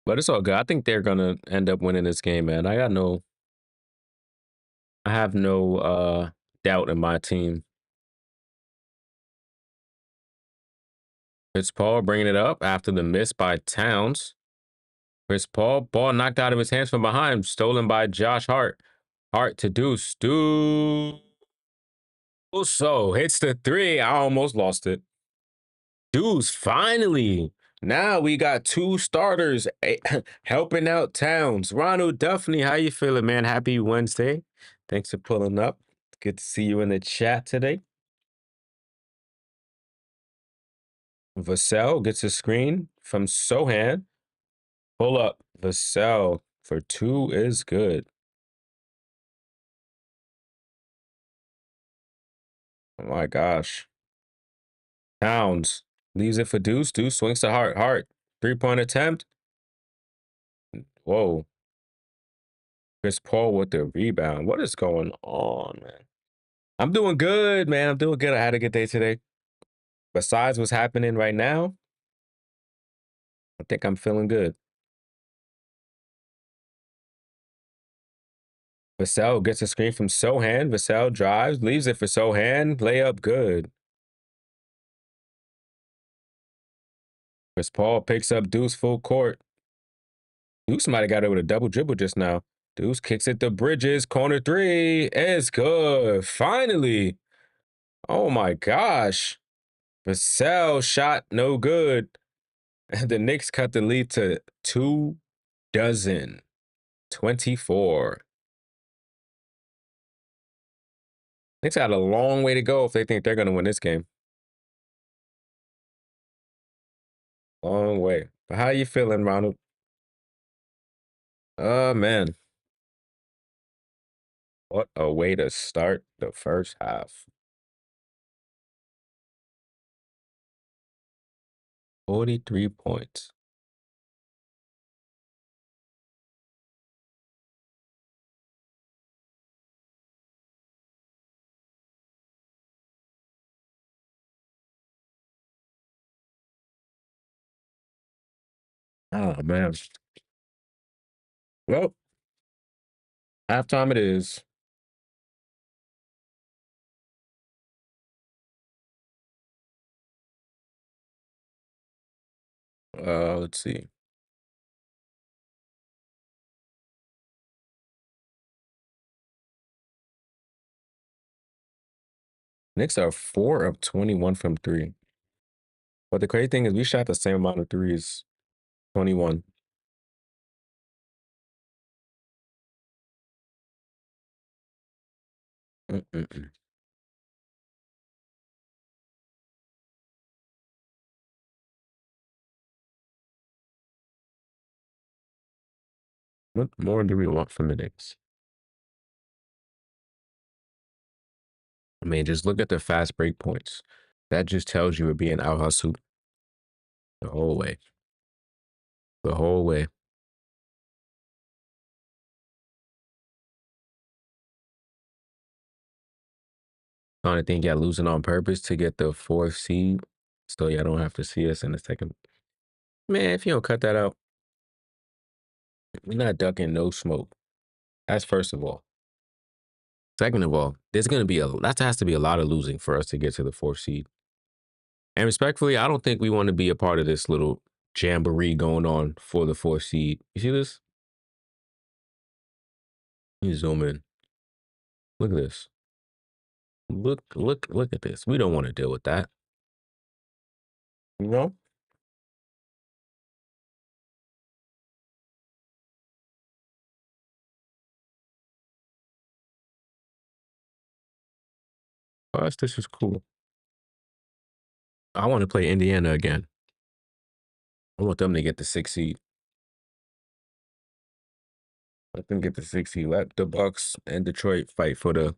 But it's all good. I think they're gonna end up winning this game, man. I have no doubt in my team. Chris Paul bringing it up after the miss by Towns. Chris Paul, ball knocked out of his hands from behind, stolen by Josh Hart. Hart to Deuce. Deuce. So hits the three. I almost lost it. Deuce, finally. Now we got two starters helping out Towns. Ronald Duffney, how you feeling, man? Happy Wednesday. Thanks for pulling up. Good to see you in the chat today. Vassell gets a screen from Sohan. Pull up. Vassell for two is good. Oh my gosh. Towns leaves it for Deuce. Deuce swings to Hart. Hart. 3-point attempt. Whoa. Chris Paul with the rebound. What is going on, man? I'm doing good, man. I'm doing good. I had a good day today. Besides what's happening right now, I think I'm feeling good. Vassell gets a screen from Sohan. Vassell drives, leaves it for Sohan. Layup good. Chris Paul picks up Deuce full court. Deuce might have got it with a double dribble just now. Deuce kicks it to Bridges. Corner three. It's good. Finally. Oh my gosh. Vassell shot no good. And the Knicks cut the lead to 24. Knicks got a long way to go if they think they're going to win this game. Long way. But how you feeling, Ronald? Man. What a way to start the first half. 43 points. Oh, man. Well, halftime it is. Let's see. Knicks are 4 of 21 from three. But the crazy thing is we shot the same amount of threes. 21. Mm-mm-mm. What more do we want from the Knicks? I mean, just look at the fast break points. That just tells you we're being out hustled the whole way. The whole way. I don't think y'all losing on purpose to get the 4th seed. So y'all don't have to see us in the second. Man, if you don't cut that out, we're not ducking no smoke. That's first of all. Second of all, that has to be a lot of losing for us to get to the 4th seed. And respectfully, I don't think we want to be a part of this little jamboree going on for the 4th seed. You see this? You zoom in. Look at this. Look at this. We don't want to deal with that. You know? Plus, this is cool. I want to play Indiana again. I want them to get the 6th seed. Let them get the 6th seed. Let the Bucks and Detroit fight for the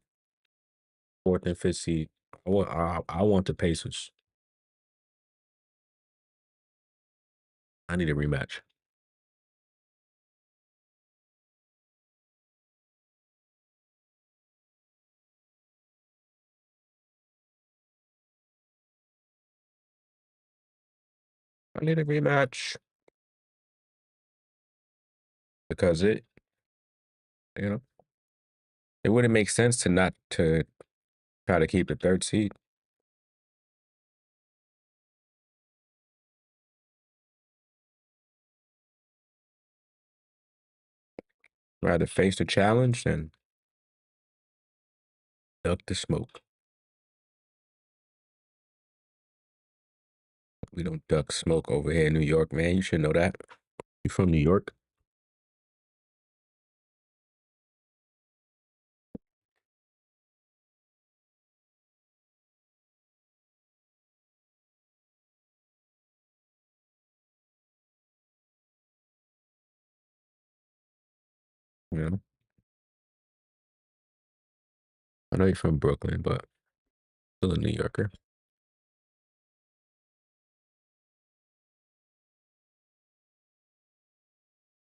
4th and 5th seed. I want the Pacers. I need a rematch. I need a rematch because you know, it wouldn't make sense to not to try to keep the 3rd seed. Rather face the challenge than duck the smoke. We don't duck smoke over here in New York, man. You should know that. You from New York? You know? I know you're from Brooklyn, but still a New Yorker.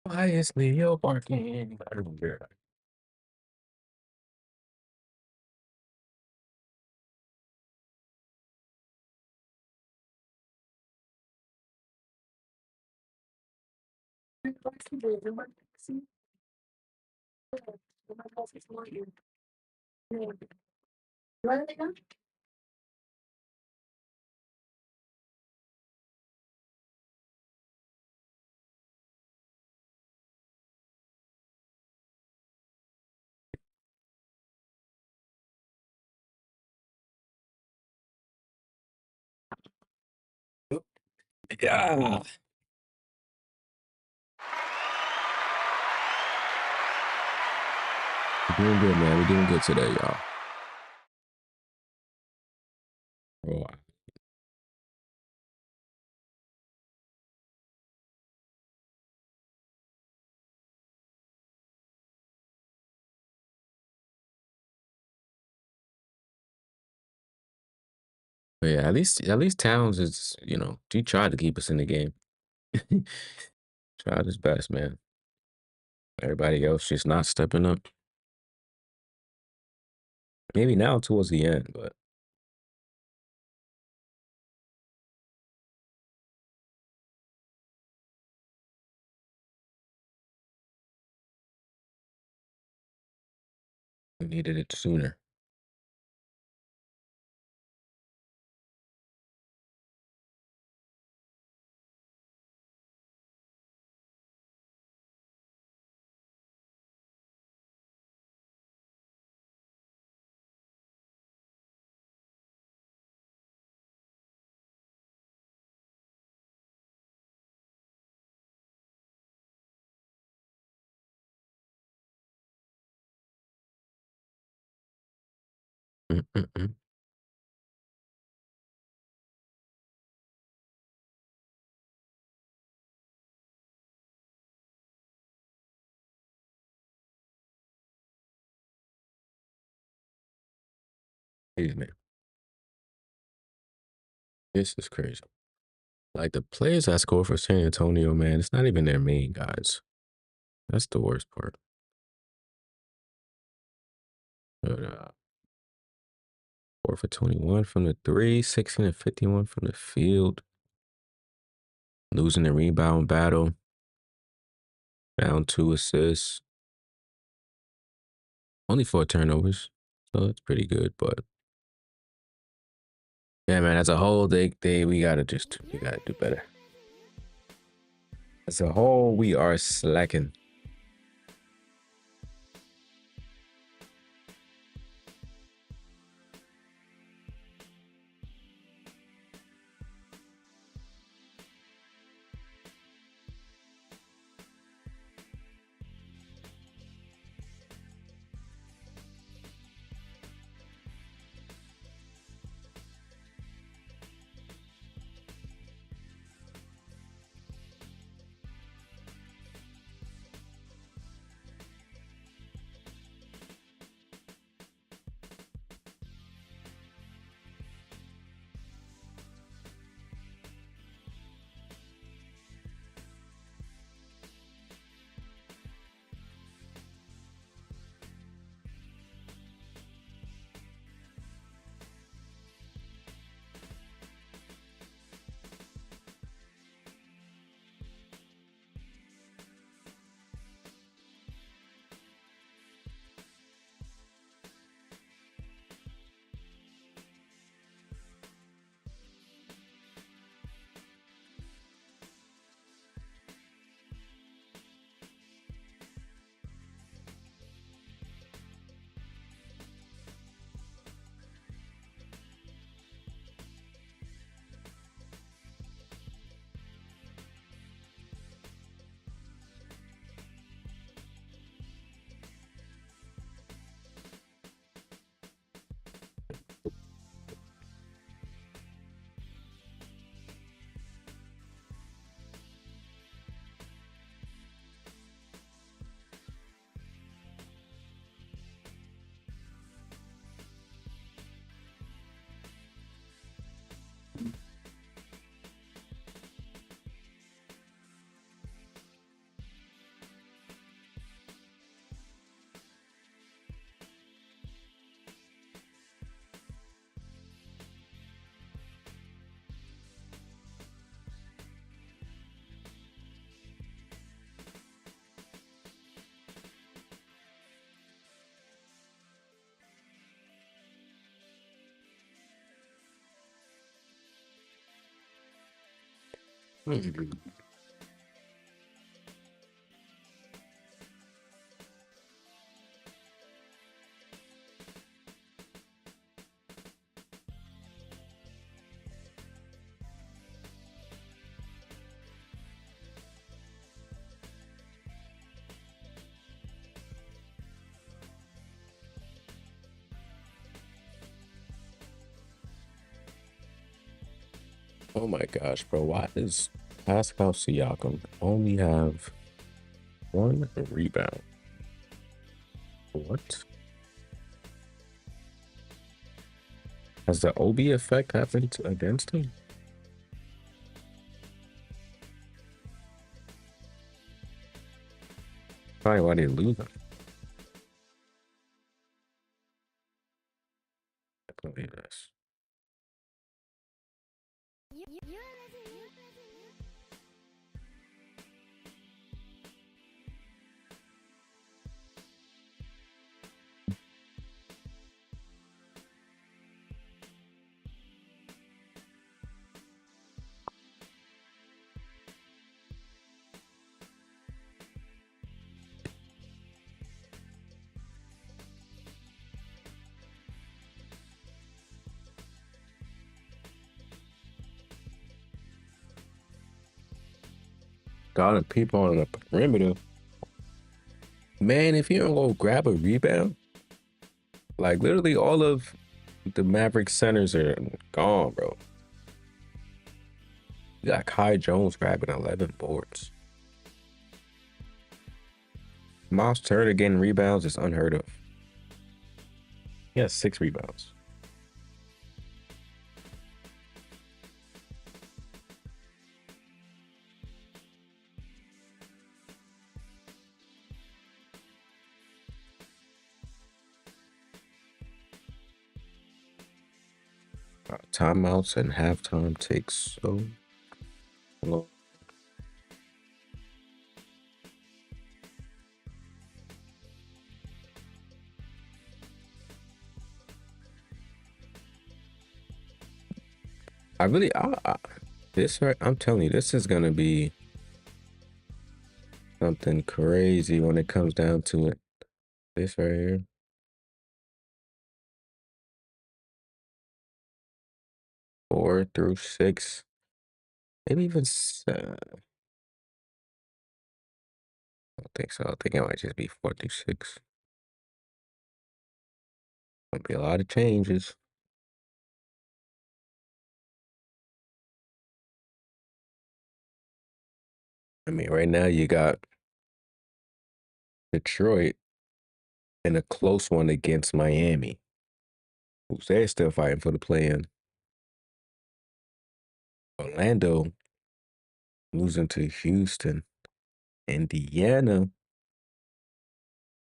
Why is Leo barking? I don't hear that. Yeah. We're doing good, man. We're doing good today, y'all. Oh, but yeah, at least Towns is, he tried to keep us in the game. Tried his best, man. Everybody else just not stepping up. Maybe now towards the end, but we needed it sooner. Mm-mm-mm. Excuse me. This is crazy. Like the players that score for San Antonio, man, it's not even their main guys. That's the worst part. But, 4 for 21 from the 3, 16 and 51 from the field. Losing the rebound battle. Down 2 assists. Only 4 turnovers. So it's pretty good, but yeah, man, as a whole, we gotta do better. As a whole, we are slacking. Hmm. Oh my gosh, bro. Why does Pascal Siakam only have one rebound? What? Has the OB effect happened against him? Probably why they lose him. I believe this. Got him people on the perimeter. Man, if you don't go grab a rebound, like literally all of the Maverick centers are gone, bro. You got Kai Jones grabbing 11 boards. Miles Turner getting rebounds is unheard of. He has 6 rebounds. Timeouts and halftime takes so long. This right, I'm telling you, this is gonna be something crazy when it comes down to it. This right here, 4 through 6, maybe even I don't think so. I think it might just be 4 through 6. Might be a lot of changes. I mean, right now you got Detroit in a close one against Miami, who's they're still fighting for the play-in. Orlando losing to Houston. Indiana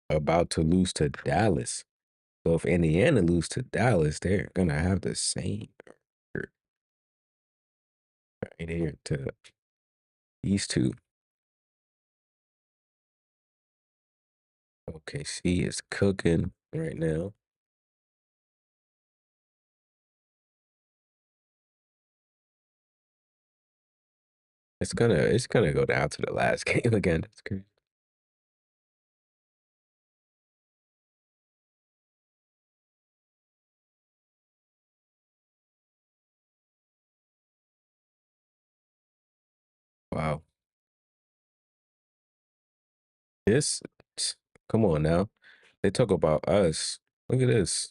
about to lose to Dallas. So if Indiana lose to Dallas, they're gonna have the same record right here to these two. OKC is cooking right now. It's gonna go down to the last game again. That's crazy. Wow. This come on now. They talk about us. Look at this.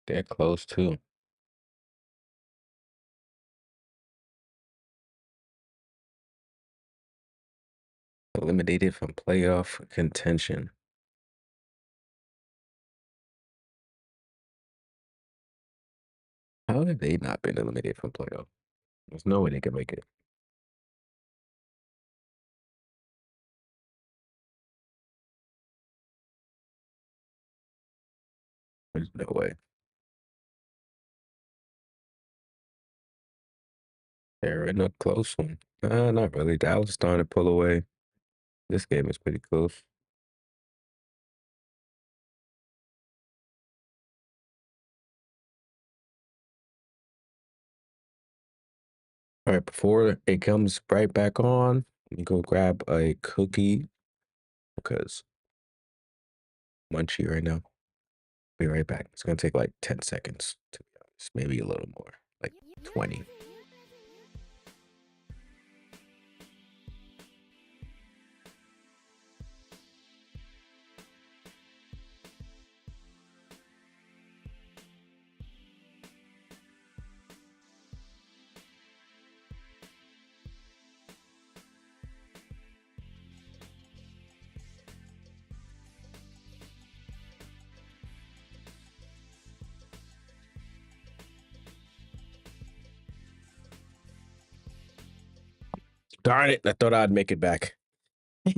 They're close too. Eliminated from playoff contention. How have they not been eliminated from playoff? There's no way they can make it. There's no way. They're in a close one. Not really. Dallas starting to pull away. This game is pretty close. All right, before it comes right back on, let me go grab a cookie because I'm munchy right now. Be right back. It's gonna take like 10 seconds, to be honest. Maybe a little more, like 20. Darn it. I thought I'd make it back.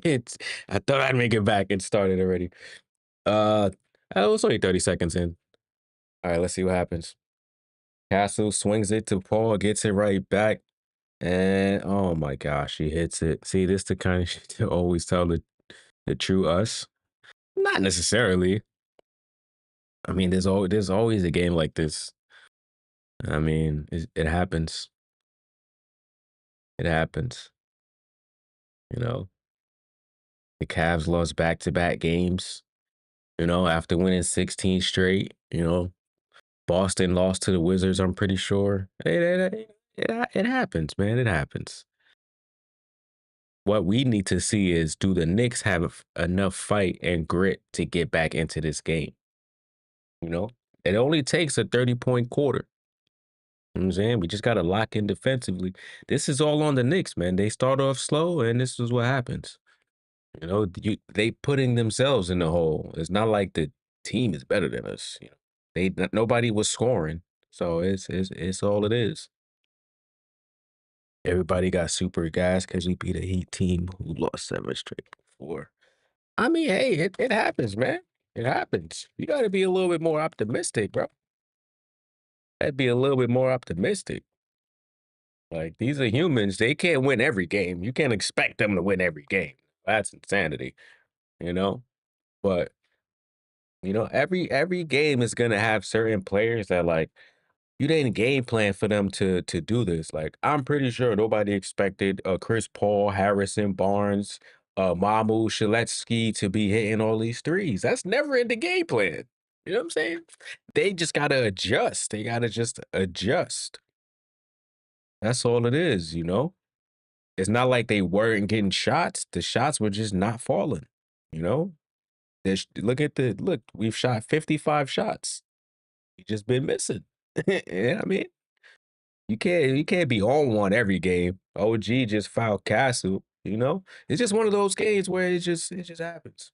It's I thought I'd make it back. It started already. Uh it was only 30 seconds in. All right, let's see what happens. Castle swings it to Paul, gets it right back. And oh my gosh, he hits it. See, this the kind of shit to always tell the true us. Not necessarily. I mean, there's always a game like this. I mean, it happens. It happens. You know, the Cavs lost back-to-back games. After winning 16 straight. Boston lost to the Wizards. I'm pretty sure. It happens, man. It happens. What we need to see is, do the Knicks have enough fight and grit to get back into this game? You know, it only takes a 30-point quarter. You know what I'm saying? We just got to lock in defensively. This is all on the Knicks, man. They start off slow, and this is what happens. They putting themselves in the hole. It's not like the team is better than us. Nobody was scoring, so it's all it is. Everybody got super gas because we beat a Heat team who lost 7 straight before. I mean, hey, it happens, man. It happens. You got to be a little bit more optimistic, bro. That'd be a little bit more optimistic. Like, these are humans. They can't win every game. You can't expect them to win every game. That's insanity, you know? But, every game is gonna have certain players that, like, you didn't game plan for them to do this. Like, I'm pretty sure nobody expected Chris Paul, Harrison Barnes, Mamu Shaletsky to be hitting all these threes. That's never in the game plan. You know what I'm saying? They just gotta adjust. They gotta just adjust. That's all it is. It's not like they weren't getting shots. The shots were just not falling. You know? Look, we've shot 55 shots. We just been missing. I mean, you can't be on one every game. OG just fouled Castle. It's just one of those games where it just happens.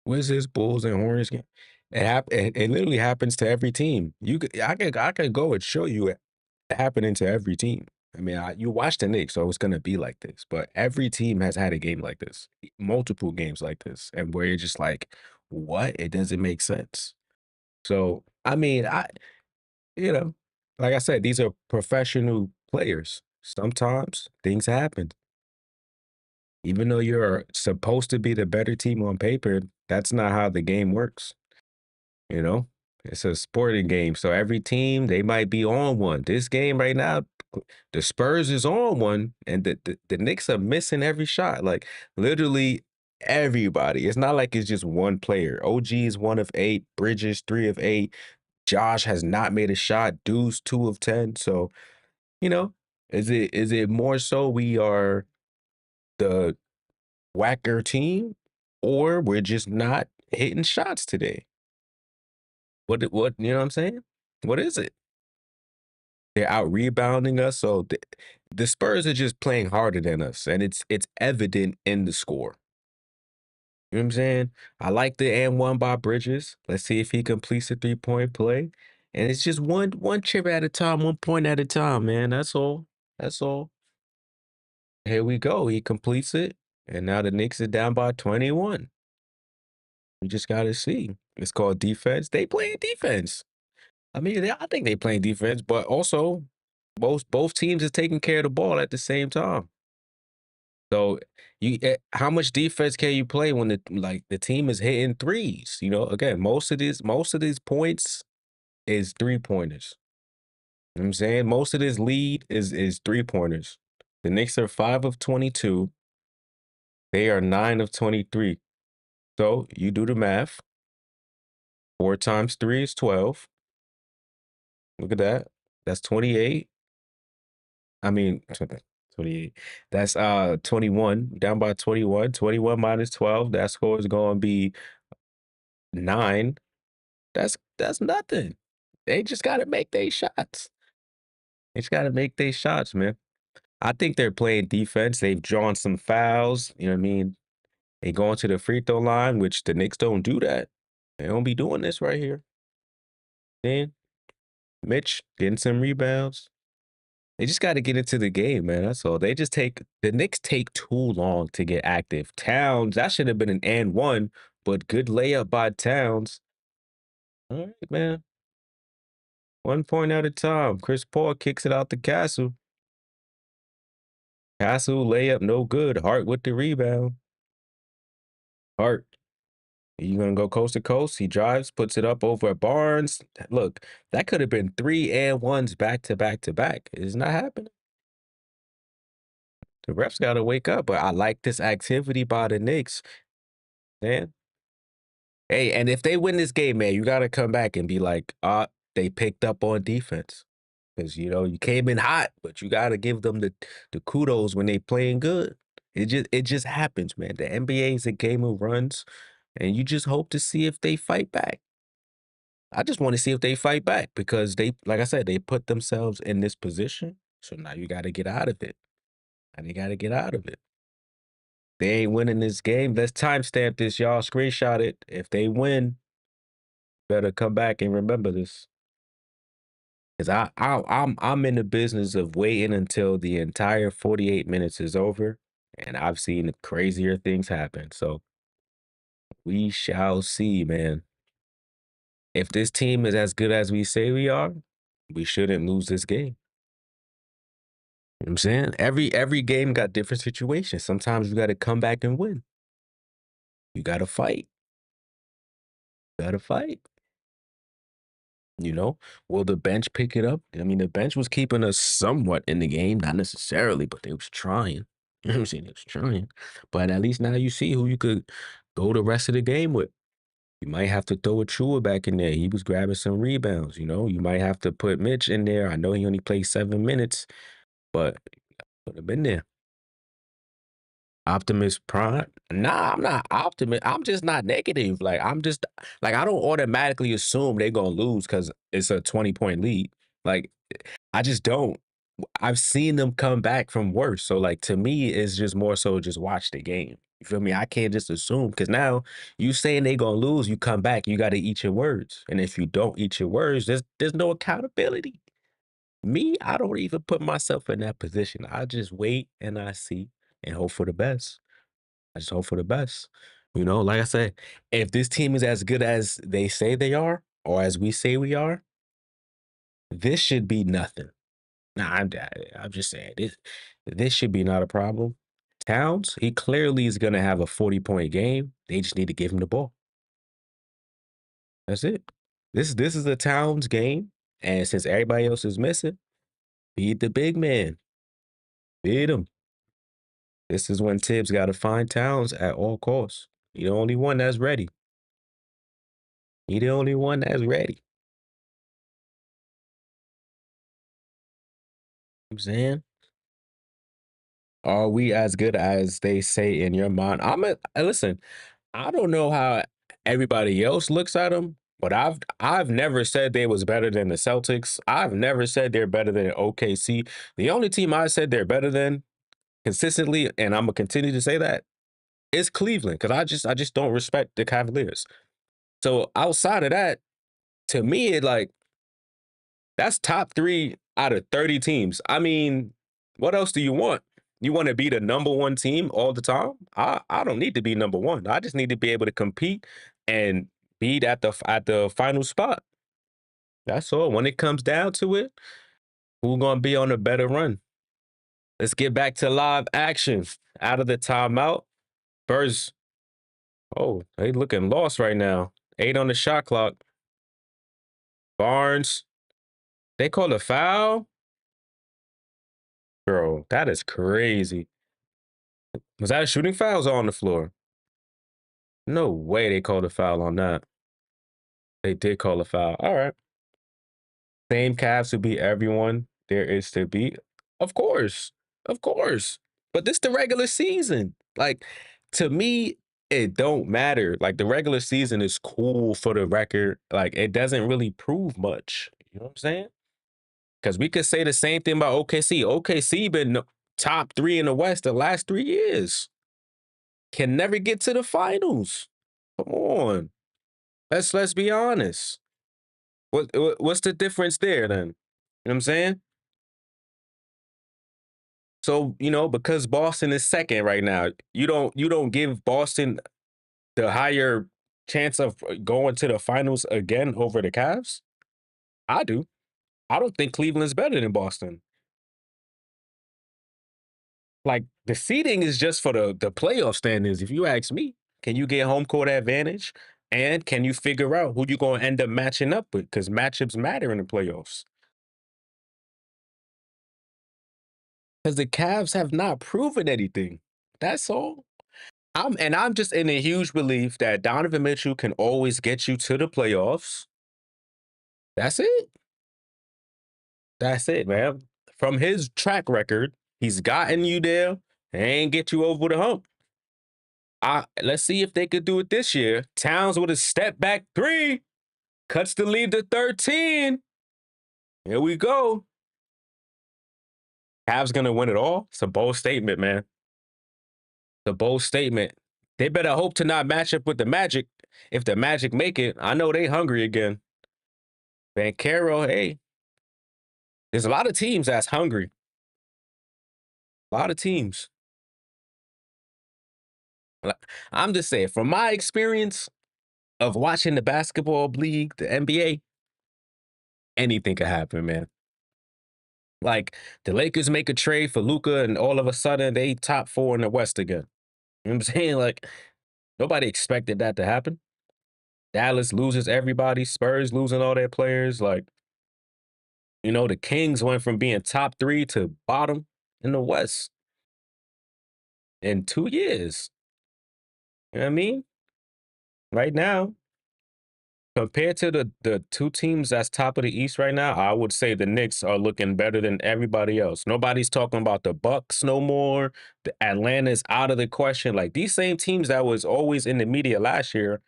Wizards, Bulls, and Hornets game. It literally happens to every team. I could go and show you it happening to every team. I mean, you watch the Knicks, so it's gonna be like this. But every team has had a game like this, multiple games like this, and where you're just like, what? It doesn't make sense. So, I mean, you know, like I said, these are professional players. Sometimes things happen. Even though you're supposed to be the better team on paper, that's not how the game works. You know, it's a sporting game. So every team, they might be on one. This game right now, the Spurs is on one, and the Knicks are missing every shot. Like, literally everybody. It's not like it's just one player. OG is 1 of 8, Bridges 3 of 8. Josh has not made a shot. Deuce 2 of 10. So, you know, is it more so we are the whacker team, or we're just not hitting shots today? What you know what I'm saying? What is it? They're out rebounding us, so the Spurs are just playing harder than us, and it's evident in the score. You know what I'm saying? I like the and one by Bridges. Let's see if he completes a 3-point play. And it's just one chip at a time, 1 point at a time, man. That's all. That's all. Here we go. He completes it. And now the Knicks are down by 21. You just gotta see. It's called defense. They playing defense. I mean, I think they playing defense, but also Both teams is taking care of the ball at the same time. So how much defense can you play when the team is hitting threes? You know, again, most of these points is 3-pointers. You know what I'm saying? Most of this lead is 3-pointers. The Knicks are 5 of 22. They are 9 of 23. So you do the math. 4 times 3 is 12. Look at that. That's 28. I mean, 28. That's 21. Down by 21. 21 minus 12. That score is going to be 9. That's nothing. They just got to make their shots. They just got to make their shots, man. I think they're playing defense. They've drawn some fouls. You know what I mean? They going to the free throw line, which the Knicks don't do that. They don't be doing this right here. Then Mitch getting some rebounds. They just got to get into the game, man. That's all. The Knicks take too long to get active. Towns, that should have been an and one, but good layup by Towns. All right, man. 1 point at a time. Chris Paul kicks it out the Castle. Castle layup, no good. Hart with the rebound. Hart. You gonna go coast to coast? He drives, puts it up over Barnes. Look, that could have been 3 and 1s back to back to back. It's not happening. The refs gotta wake up. But I like this activity by the Knicks, man. Hey, and if they win this game, man, you gotta come back and be like, they picked up on defense. Because you came in hot, but you gotta give them the kudos when they playing good. It just happens, man. The NBA is a game of runs, and you just hope to see if they fight back. I just want to see if they fight back because like I said, they put themselves in this position. So now you got to get out of it. And you got to get out of it. They ain't winning this game. Let's timestamp this, y'all. Screenshot it. If they win, better come back and remember this. Because I'm in the business of waiting until the entire 48 minutes is over. And I've seen crazier things happen. So we shall see, man. If this team is as good as we say we are, we shouldn't lose this game. You know what I'm saying? Every game got different situations. Sometimes you got to come back and win. You got to fight. You got to fight. Will the bench pick it up? I mean, the bench was keeping us somewhat in the game, not necessarily, but they was trying. You know what I'm saying? They was trying. But at least now you see who you could go the rest of the game with. You might have to throw a Chua back in there. He was grabbing some rebounds, You might have to put Mitch in there. I know he only played 7 minutes, but put him in there. Optimist Prime? Nah, I'm not optimist. I'm just not negative. I don't automatically assume they're gonna lose because it's a 20-point lead. I just don't. I've seen them come back from worse. So to me, it's just more so just watch the game. You feel me? I can't just assume because now you saying they gonna lose, you come back, you gotta eat your words. And if you don't eat your words, there's no accountability. Me, I don't even put myself in that position. I just wait and I see and hope for the best. I just hope for the best. Like I said, if this team is as good as they say they are, or as we say we are, this should be nothing. Nah, I'm just saying this should be not a problem. Towns, he clearly is gonna have a 40-point game. They just need to give him the ball. That's it. This is a Towns game, and since everybody else is missing, beat the big man. Beat him. This is when Tibbs got to find Towns at all costs. He the only one that's ready. He the only one that's ready. You know what I'm saying? Are we as good as they say in your mind? Listen, I don't know how everybody else looks at them, but I've never said they was better than the Celtics. I've never said they're better than OKC. The only team I said they're better than consistently, and I'm gonna continue to say that, is Cleveland, because I just don't respect the Cavaliers. So outside of that, to me, that's top 3 out of 30 teams. I mean, what else do you want? You want to be the number 1 team all the time? I don't need to be number 1. I just need to be able to compete and be at the final spot. That's all. When it comes down to it, Who gonna be on a better run? Let's get back to live action. Out of the timeout. Spurs. Oh, they looking lost right now. 8 on the shot clock. Barnes. They called a foul? Bro, that is crazy. Was that a shooting foul or was it on the floor? No way they called a foul on that. They did call a foul. All right. Same Cavs to beat everyone there is to beat. Of course. Of course. But this the regular season. Like, to me, it don't matter. Like, the regular season is cool for the record. Like, it doesn't really prove much. You know what I'm saying? Because we could say the same thing about OKC. OKC been top 3 in the West the last 3 years. Can never get to the finals. Come on. Let's be honest. What's the difference there then? You know what I'm saying? So, because Boston is second right now, you don't give Boston the higher chance of going to the finals again over the Cavs? I do. I don't think Cleveland's better than Boston. Like, the seeding is just for the playoff standings, if you ask me. Can you get home court advantage? And can you figure out who you're going to end up matching up with? Because matchups matter in the playoffs. Because the Cavs have not proven anything. That's all. I'm just in a huge belief that Donovan Mitchell can always get you to the playoffs. That's it. That's it, man. From his track record, he's gotten you there and get you over the hump. Let's see if they could do it this year. Towns with a step back 3 cuts the lead to 13. Here we go. Cavs gonna win it all. It's a bold statement, man. It's a bold statement. They better hope to not match up with the Magic. If the Magic make it, I know they hungry again. Banchero, hey, there's a lot of teams that's hungry. A lot of teams. I'm just saying, from my experience of watching the basketball league, the NBA, anything could happen, man. Like, the Lakers make a trade for Luka, and all of a sudden they top 4 in the West again. You know what I'm saying? Like, nobody expected that to happen. Dallas loses everybody. Spurs losing all their players. Like, the Kings went from being top 3 to bottom in the West in 2 years. You know what I mean? Right now, compared to the 2 teams that's top of the East right now, I would say the Knicks are looking better than everybody else. Nobody's talking about the Bucks no more. The Atlanta's out of the question. Like, these same teams that was always in the media last year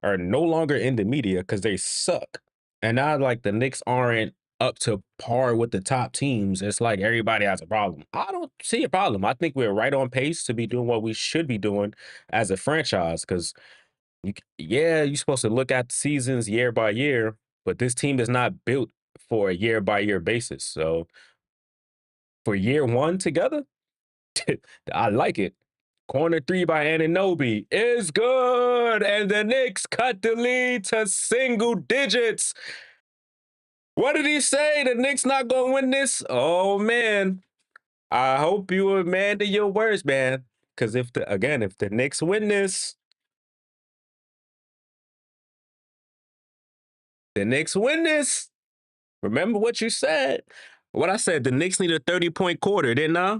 are no longer in the media because they suck. And now, like, the Knicks aren't up to par with the top teams. It's like everybody has a problem. I don't see a problem. I think we're right on pace to be doing what we should be doing as a franchise because you're supposed to look at seasons year by year, but this team is not built for a year by year basis. So for year 1 together, I like it. Corner 3 by Anunoby is good, and the Knicks cut the lead to single digits. What did he say? The Knicks not gonna win this? Oh man, I hope you were a man to your words, man. Because if the Knicks win this, the Knicks win this. Remember what you said. What I said, the Knicks need a 30-point quarter, didn't I?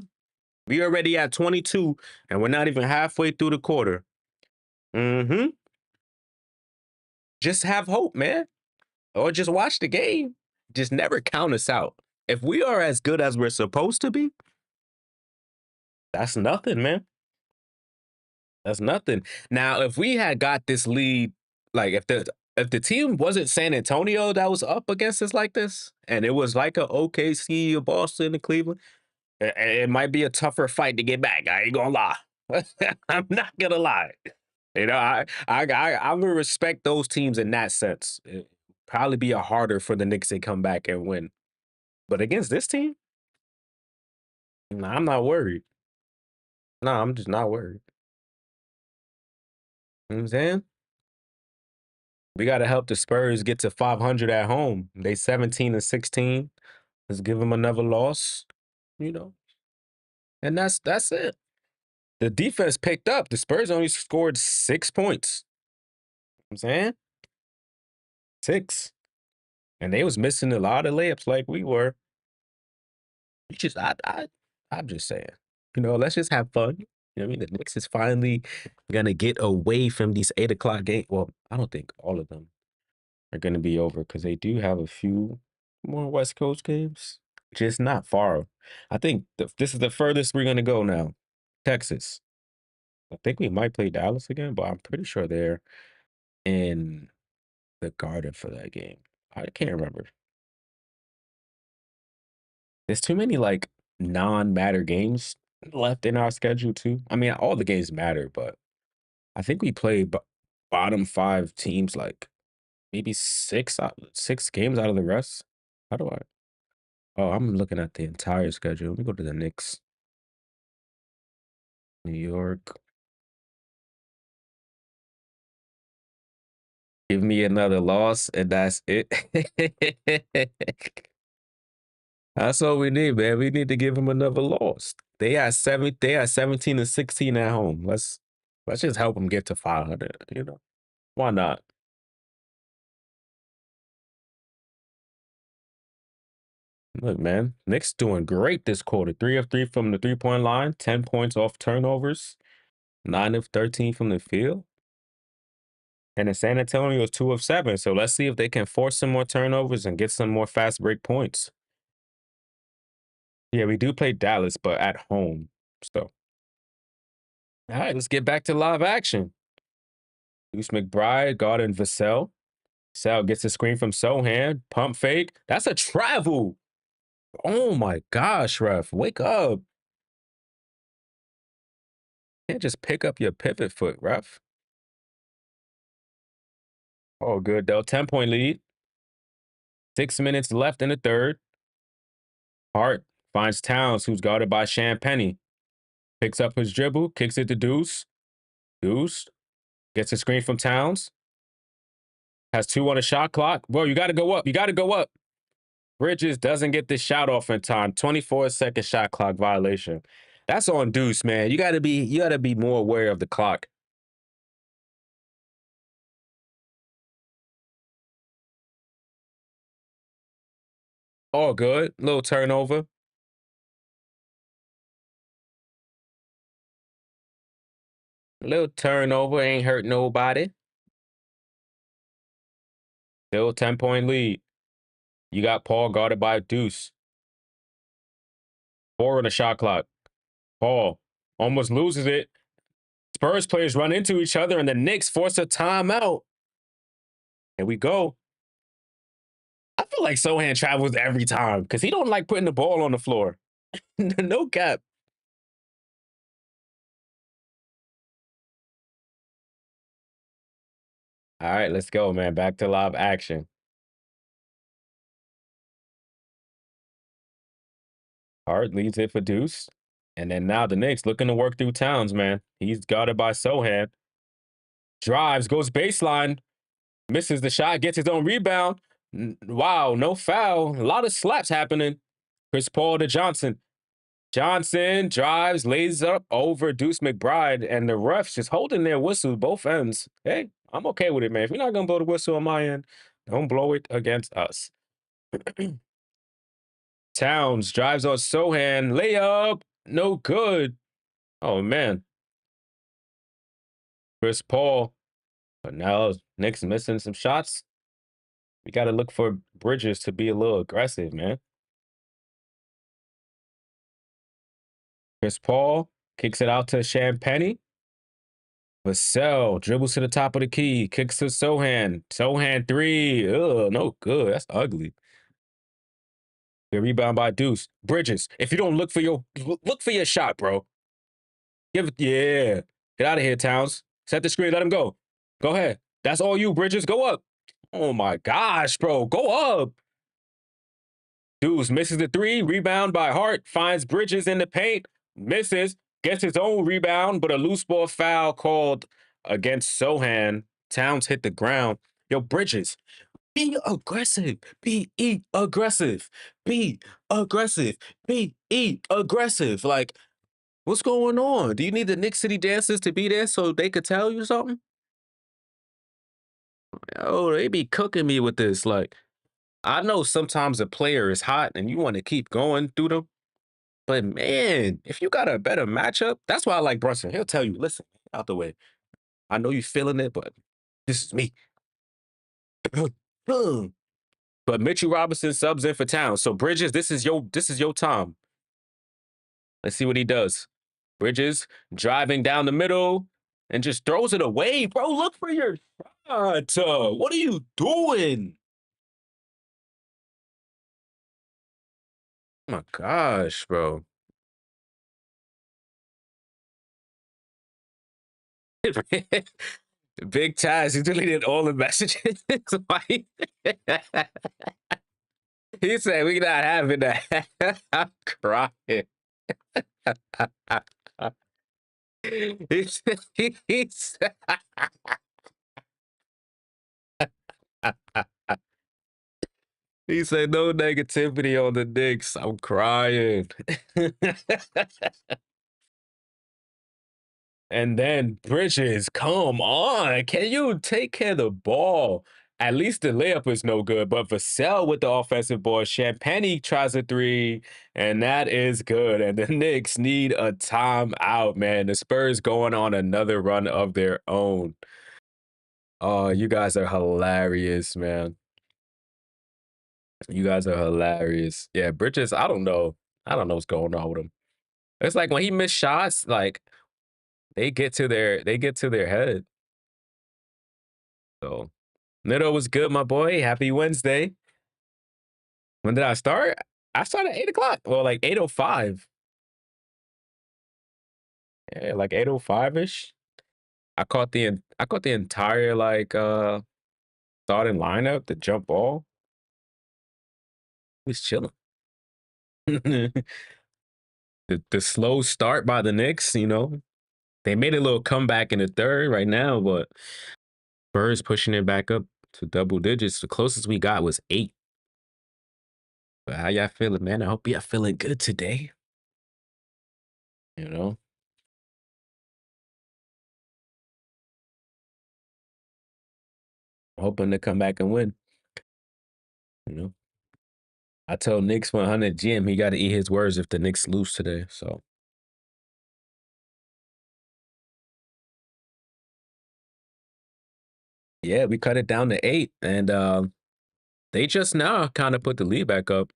We already at 22, and we're not even halfway through the quarter. Mm-hmm. Just have hope, man. Or just watch the game. Just never count us out. If we are as good as we're supposed to be, that's nothing, man. That's nothing. Now, if we had got this lead, like if the team wasn't San Antonio that was up against us like this, and it was like a OKC, a Boston, and Cleveland, it might be a tougher fight to get back. I ain't gonna lie. I'm not gonna lie. I would respect those teams in that sense. It probably be a harder for the Knicks to come back and win. But against this team, nah, I'm not worried. No, I'm just not worried. You know what I'm saying? We got to help the Spurs get to 500 at home. They 17 and 16. Let's give them another loss, and that's it. The defense picked up. The Spurs only scored 6 points. I'm saying 6, and they was missing a lot of layups like we were. You just, I'm just saying, let's just have fun. You know what I mean? The Knicks is finally gonna get away from these 8 o'clock games. Well, I don't think all of them are gonna be over because they do have a few more West Coast games, just not far. I think this is the furthest we're gonna go now. Texas. I think we might play Dallas again, but I'm pretty sure they're in the Garden for that game. I can't remember. There's too many like non-matter games left in our schedule too. I mean, all the games matter, but I think we play bottom 5 teams like maybe 6 games out of the rest. How do I? Oh, I'm looking at the entire schedule. Let me go to the Knicks. New York. Give me another loss, and that's it. That's all we need, man. We need to give them another loss. They are 17 and 16 at home. Let's just help them get to 500, Why not? Look, man, Knicks doing great this quarter. 3 of 3 from the 3-point line, 10 points off turnovers, 9 of 13 from the field. And in San Antonio is 2 of 7. So let's see if they can force some more turnovers and get some more fast break points. Yeah, we do play Dallas, but at home. So, all right, let's get back to live action. Deuce McBride guarding Vassell. Vassell gets a screen from Sohan. Pump fake. That's a travel. Oh my gosh, ref. Wake up. Can't just pick up your pivot foot, ref. Oh, good, though. 10-point lead. 6 minutes left in the third. Hart finds Towns, who's guarded by Champagnie. Picks up his dribble, kicks it to Deuce. Deuce gets a screen from Towns. Has 2 on the shot clock. Bro, you got to go up. You got to go up. Bridges doesn't get the shot off in time. 24-second shot clock violation. That's on Deuce, man. You got to be more aware of the clock. All good. Little turnover. Little turnover ain't hurt nobody. Still 10-point lead. You got Paul guarded by Deuce. 4 on the shot clock. Paul almost loses it. Spurs players run into each other, and the Knicks force a timeout. Here we go. I feel like Sohan travels every time because he don't like putting the ball on the floor. No cap. All right, let's go, man. Back to live action. Hart leads it for Deuce. And then now the Knicks looking to work through Towns, man. He's guarded by Sohan. Drives, goes baseline. Misses the shot, gets his own rebound. Wow, no foul. A lot of slaps happening. Chris Paul to Johnson. Johnson drives, lays up over Deuce McBride, and the refs just holding their whistle both ends. Hey, I'm okay with it, man. If you're not going to blow the whistle on my end, don't blow it against us. Towns drives on Sohan. Layup. No good. Oh, man. Chris Paul. But now Knicks missing some shots. We got to look for Bridges to be a little aggressive, man. Chris Paul kicks it out to Champagnie. Vassell dribbles to the top of the key, kicks to Sohan. Sohan 3. Ugh, no good. That's ugly. The rebound by Deuce. Bridges. If you don't look for your shot, bro. Give it. Yeah. Get out of here, Towns. Set the screen. Let him go. Go ahead. That's all you, Bridges. Go up. Oh my gosh, bro. Go up. Deuce misses the 3. Rebound by Hart. Finds Bridges in the paint. Misses. Gets his own rebound, but a loose ball foul called against Sohan. Towns hit the ground. Yo, Bridges, Be aggressive. Be aggressive. Be aggressive. Be aggressive. Like, what's going on? Do you need the Knicks City dancers to be there so they could tell you something? Oh, they be cooking me with this. Like, I know sometimes a player is hot and you want to keep going through them. But man, if you got a better matchup, that's why I like Brunson. He'll tell you, listen, out the way. I know you feeling it, but this is me. But Mitchell Robinson subs in for Town. So Bridges, this is your time. Let's see what he does. Bridges driving down the middle and just throws it away. Bro, look for your shot. What are you doing? Oh my gosh, bro. Big Taz, he deleted all the messages. Why? He said we not having that. I'm crying. He said, he said no negativity on the Knicks. I'm crying. And then Bridges, come on. Can you take care of the ball? At least the layup is no good, but Vassell with the offensive board. Champagny tries a three, and that is good. And the Knicks need a timeout, man. The Spurs going on another run of their own. Oh, you guys are hilarious, man. You guys are hilarious. Yeah, Bridges, I don't know. I don't know what's going on with him. It's like when he missed shots, like they get to their head. So Nito was good, my boy. Happy Wednesday. When did I start? I started at 8 o'clock. Well, like 8:05. Yeah, like 8:05-ish. I caught the entire like starting lineup, the jump ball. He was chilling. the slow start by the Knicks, they made a little comeback in the third right now, but Spurs pushing it back up to double digits. The closest we got was 8. But how y'all feeling, man? I hope y'all feeling good today. You know, hoping to come back and win. You know, I told Knicks 100 Jim he got to eat his words if the Knicks lose today. So yeah, we cut it down to 8, and they just now kind of put the lead back up.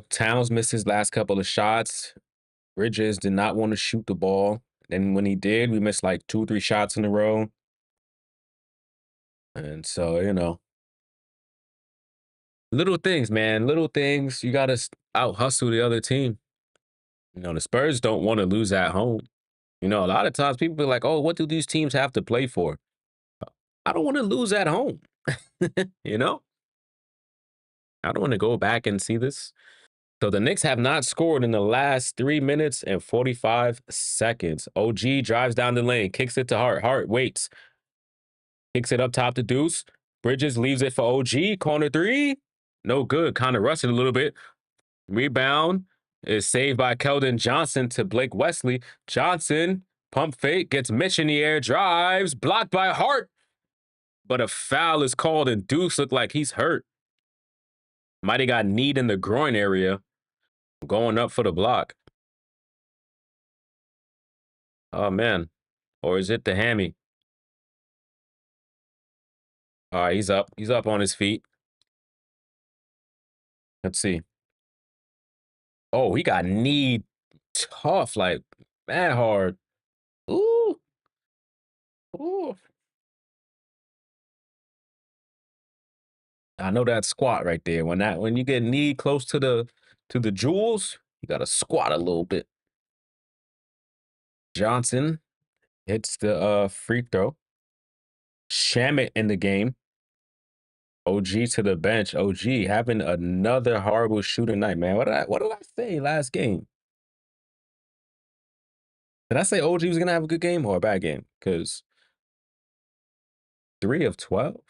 Towns missed his last couple of shots. Bridges did not want to shoot the ball. Then when he did, we missed like 2 or 3 shots in a row. And so, little things, man. Little things. You got to out hustle the other team. The Spurs don't want to lose at home. A lot of times people be like, oh, what do these teams have to play for? I don't want to lose at home. you know? I don't want to go back and see this. So the Knicks have not scored in the last 3 minutes and 45 seconds. OG drives down the lane, kicks it to Hart. Hart waits. Kicks it up top to Deuce. Bridges leaves it for OG. Corner 3. No good. Kind of rushed it a little bit. Rebound is saved by Keldon Johnson to Blake Wesley. Johnson, pump fake, gets Mitch in the air, drives, blocked by Hart. But a foul is called, and Deuce looked like he's hurt. Might have got kneed in the groin area, going up for the block. Oh, man. Or is it the hammy? All right, he's up. He's up on his feet. Let's see. Oh, he got kneed tough, like, mad hard. Ooh. Ooh. I know that squat right there. When you get knee close to the jewels, you gotta squat a little bit. Johnson hits the free throw. Shamit in the game. OG to the bench. OG having another horrible shooting night, man. What did I say last game? Did I say OG was gonna have a good game or a bad game? Because 3 of 12.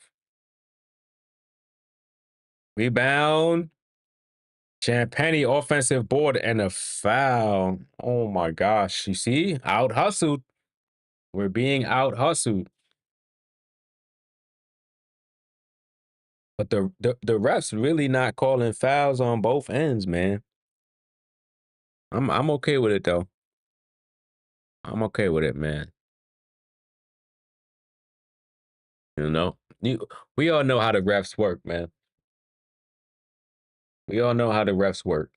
Rebound. Champagne offensive board and a foul. Oh my gosh. You see? Out hustled. We're being out hustled. But the refs really not calling fouls on both ends, man. I'm okay with it though. I'm okay with it, man. You know, we all know how the refs work, man. We all know how the refs work.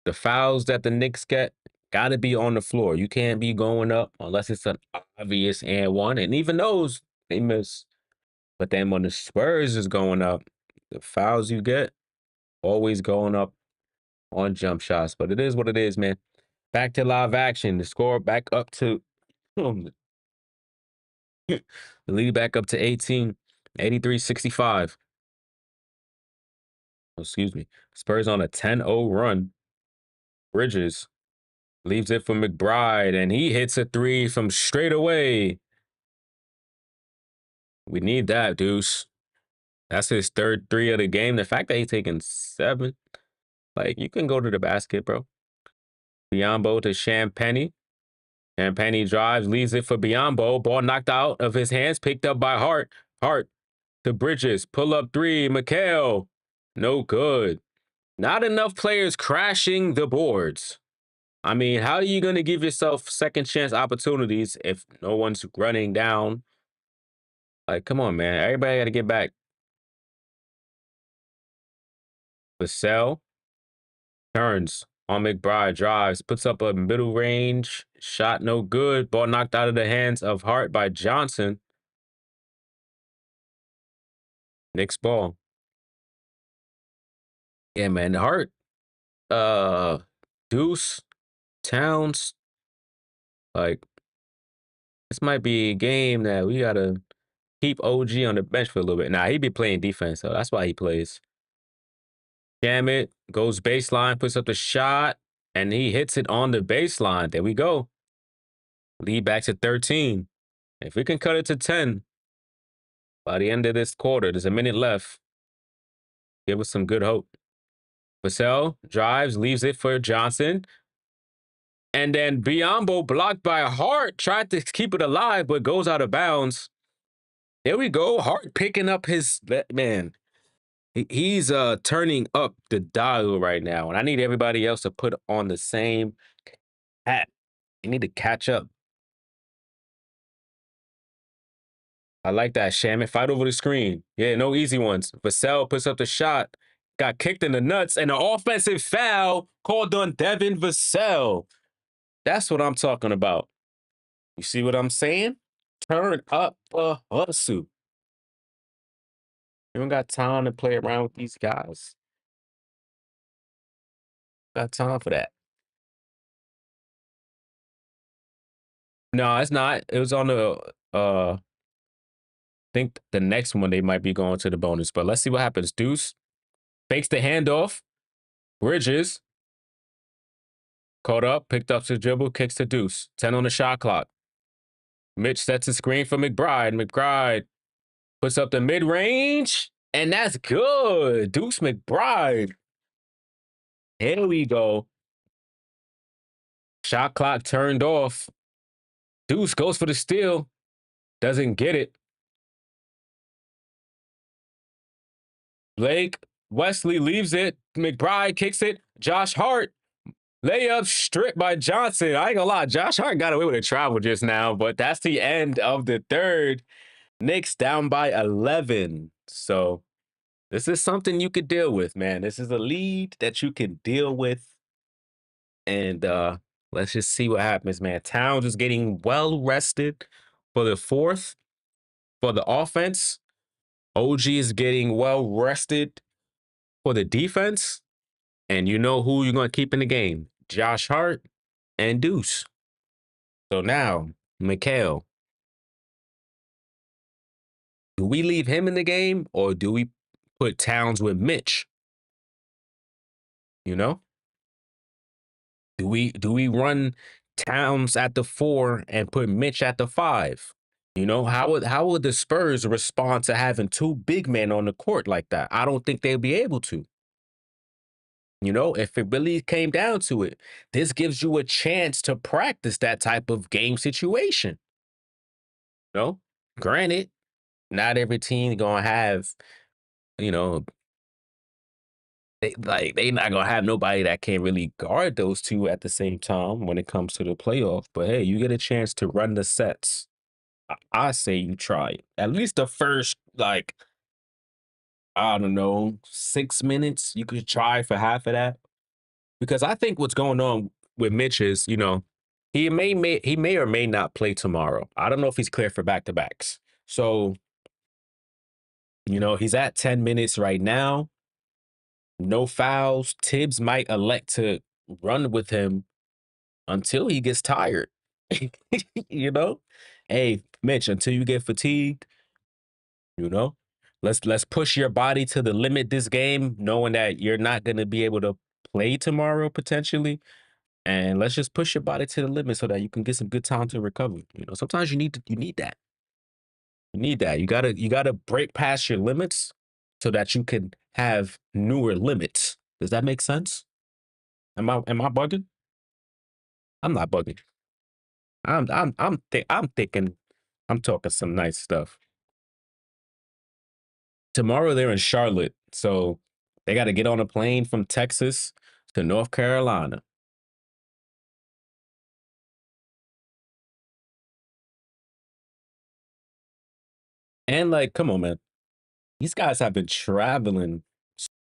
The fouls that the Knicks get got to be on the floor. You can't be going up unless it's an obvious and one. And even those they miss. But then when the Spurs is going up, the fouls you get always going up on jump shots. But it is what it is, man. Back to live action. The score back up to the lead back up to 18, 83-65. Excuse me. Spurs on a 10-0 run. Bridges leaves it for McBride, and he hits a three from straight away. We need that, Deuce. That's his third three of the game. The fact that he's taking 7, like, you can go to the basket, bro. Biombo to Champagne. Champagne drives, leaves it for Biombo. Ball knocked out of his hands, picked up by Hart. Hart to Bridges. Pull up three. McHale. No good. Not enough players crashing the boards. I mean, how are you going to give yourself second chance opportunities if no one's running down? Like, come on, man. Everybody got to get back. Vassell turns on McBride, drives, puts up a middle range shot, no good. Ball knocked out of the hands of Hart by Johnson. Knicks ball. Yeah, man. Hart, Deuce, Towns, like, this might be a game that we got to keep OG on the bench for a little bit. Nah, he be playing defense, so that's why he plays. Damn it. Goes baseline, puts up the shot, and he hits it on the baseline. There we go. Lead back to 13. If we can cut it to 10 by the end of this quarter, there's a minute left. Give us some good hope. Vassell drives, leaves it for Johnson. And then Biombo, blocked by Hart, tried to keep it alive, but goes out of bounds. There we go. Hart picking up his, man. He's turning up the dial right now, and I need everybody else to put on the same hat. You need to catch up. I like that, Shaman. Fight over the screen. Yeah, no easy ones. Vassell puts up the shot. Got kicked in the nuts, and an offensive foul called on Devin Vassell. That's what I'm talking about. You see what I'm saying? Turn up the hustle. You don't got time to play around with these guys. Got time for that. No, it's not. It was on the think the next one they might be going to the bonus, but let's see what happens. Deuce fakes the handoff. Bridges caught up, picked up the dribble, kicks to Deuce. 10 on the shot clock. Mitch sets a screen for McBride. McBride puts up the mid-range, and that's good. Deuce McBride. Here we go. Shot clock turned off. Deuce goes for the steal. Doesn't get it. Blake Wesley leaves it. McBride kicks it. Josh Hart. Layup stripped by Johnson. I ain't gonna lie. Josh Hart got away with a travel just now, but that's the end of the third. Knicks down by 11. So this is something you could deal with, man. This is a lead that you can deal with. And let's just see what happens, man. Towns is getting well rested for the fourth. For the offense, OG is getting well rested for the defense. And you know who you're going to keep in the game. Josh Hart and Deuce. So now, McHale. Do we leave him in the game or do we put Towns with Mitch? You know? Do we run Towns at the 4 and put Mitch at the 5? You know, how would the Spurs respond to having two big men on the court like that? I don't think they'll be able to. You know, if it really came down to it, this gives you a chance to practice that type of game situation. You know, granted, not every team gonna have, you know, they not gonna have nobody that can really guard those two at the same time when it comes to the playoff. But hey, you get a chance to run the sets. I say you try it. At least the first, like, I don't know, 6 minutes. You could try for half of that. Because I think what's going on with Mitch is, he may or may not play tomorrow. I don't know if he's clear for back to backs. So, he's at 10 minutes right now. No fouls. Tibbs might elect to run with him until he gets tired. you know? Hey, Mitch, until you get fatigued, you know, let's push your body to the limit this game, knowing that you're not gonna be able to play tomorrow potentially. And let's just push your body to the limit so that you can get some good time to recover. Sometimes you need that. You need that. You gotta break past your limits so that you can have newer limits. Does that make sense? Am I bugging? I'm not bugging. I'm thinking I'm talking some nice stuff. Tomorrow they're in Charlotte, so they got to get on a plane from Texas to North Carolina. And like, come on, man. These guys have been traveling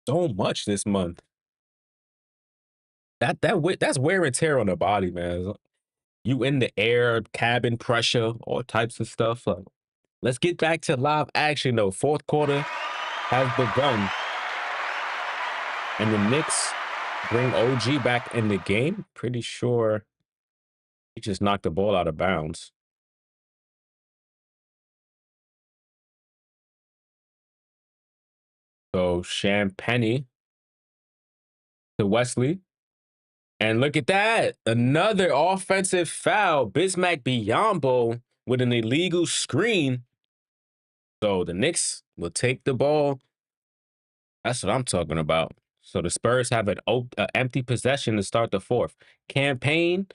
so much this month. That's wear and tear on the body, man. You in the air, cabin pressure, all types of stuff. Let's get back to live action though. Fourth quarter has begun, and the Knicks bring OG back in the game. Pretty sure he just knocked the ball out of bounds. So Champagny to Wesley. And look at that. Another offensive foul. Bismack Biyombo with an illegal screen. So the Knicks will take the ball. That's what I'm talking about. So the Spurs have an empty possession to start the fourth. Campaign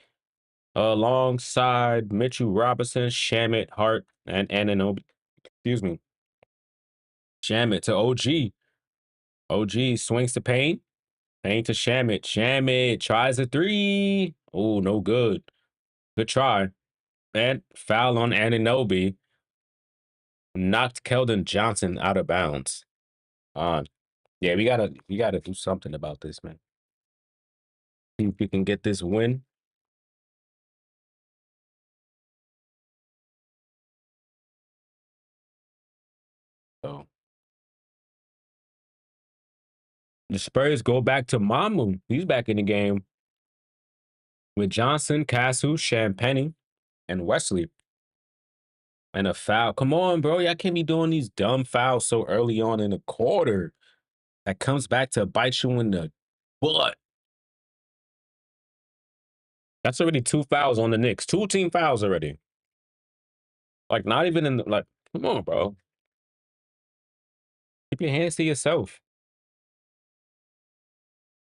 alongside Mitchell Robinson, Shamit, Hart, and Ananobi. Excuse me. Shamit to OG. OG swings to Payne. Payne to Shamit. Shamit tries a three. Oh, no good. Good try. And foul on Ananobi. Knocked Keldon Johnson out of bounds. Yeah, we gotta do something about this, man. See if we can get this win. So the Spurs go back to Mamu. He's back in the game with Johnson, Castle, Champagny, and Wesley. And a foul. Come on, bro. Y'all can't be doing these dumb fouls so early on in the quarter. That comes back to bite you in the butt. That's already two fouls on the Knicks. Two team fouls already. Like, not even in the, like, come on, bro. Keep your hands to yourself.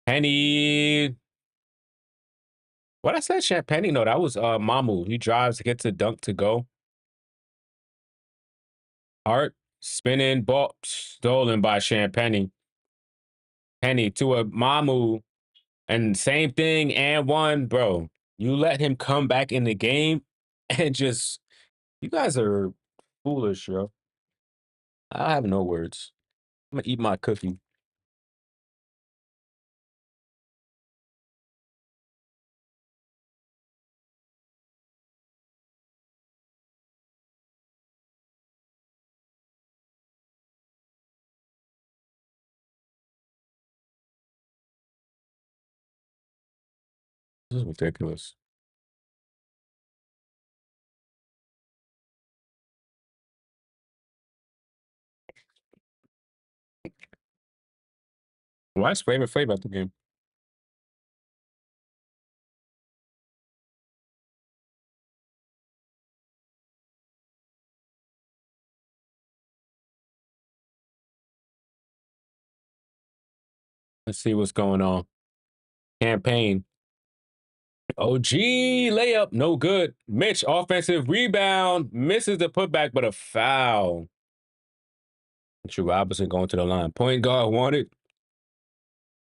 Penny. What I said, Champagny? No, that was Mamu. He drives, gets a dunk to go. Hart, spinning, ball, stolen by Champagny. Penny to a Mamu. And same thing, and one, bro. You let him come back in the game and just, you guys are foolish, bro. I have no words. I'm gonna eat my cookie. This is ridiculous. Why is Flavor Flav at the game? Let's see what's going on. Campaign. OG layup, no good. Mitch, offensive rebound, misses the putback, but a foul. Mitchell Robinson going to the line. Point guard wanted.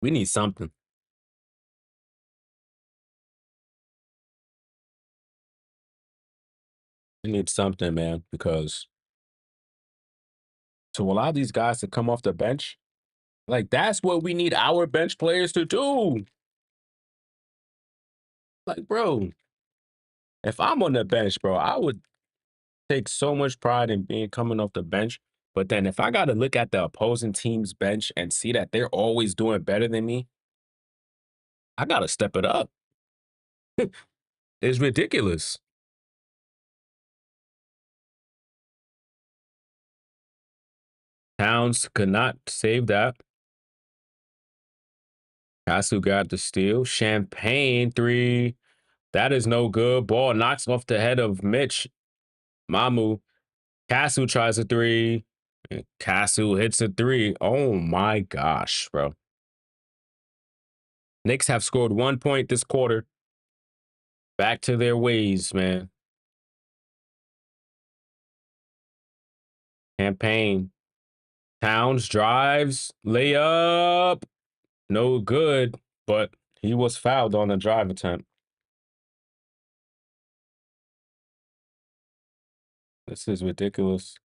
We need something. We need something, man, because to allow these guys to come off the bench, like that's what we need our bench players to do. Like, bro, if I'm on the bench, bro, I would take so much pride in being coming off the bench. But then if I got to look at the opposing team's bench and see that they're always doing better than me, I got to step it up. It's ridiculous. Towns could not save that. Kasu got the steal. Champagne three. That is no good. Ball knocks off the head of Mitch. Mamu. Kasu tries a three. And Kasu hits a three. Oh my gosh, bro. Knicks have scored 1 point this quarter. Back to their ways, man. Campaign. Towns drives. Layup. No good, but he was fouled on the drive attempt. This is ridiculous.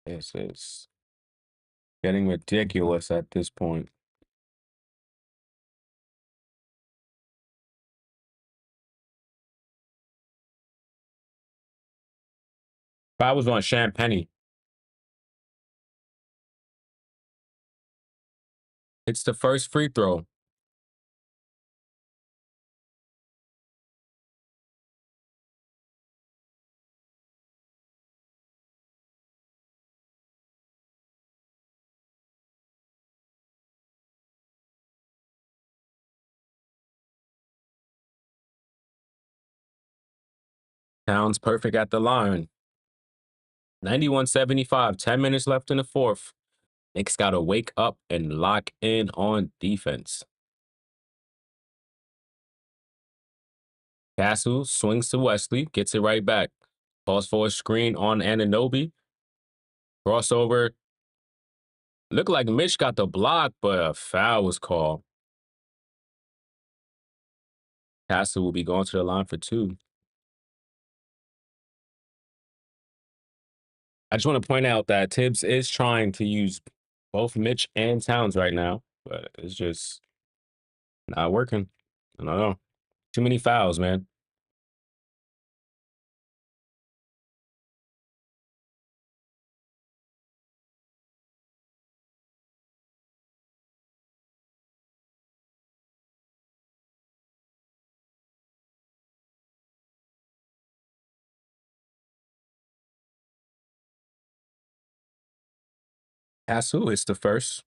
This is getting ridiculous at this point. If I was on Champagne, it's the first free throw. Towns perfect at the line. 91-75, 10 minutes left in the fourth. Knicks got to wake up and lock in on defense. Castle swings to Wesley, gets it right back. Calls for a screen on Anunoby. Crossover. Looked like Mitch got the block, but a foul was called. Castle will be going to the line for two. I just want to point out that Tibbs is trying to use both Mitch and Towns right now, but it's just not working. I don't know. Too many fouls, man. Castle is the first.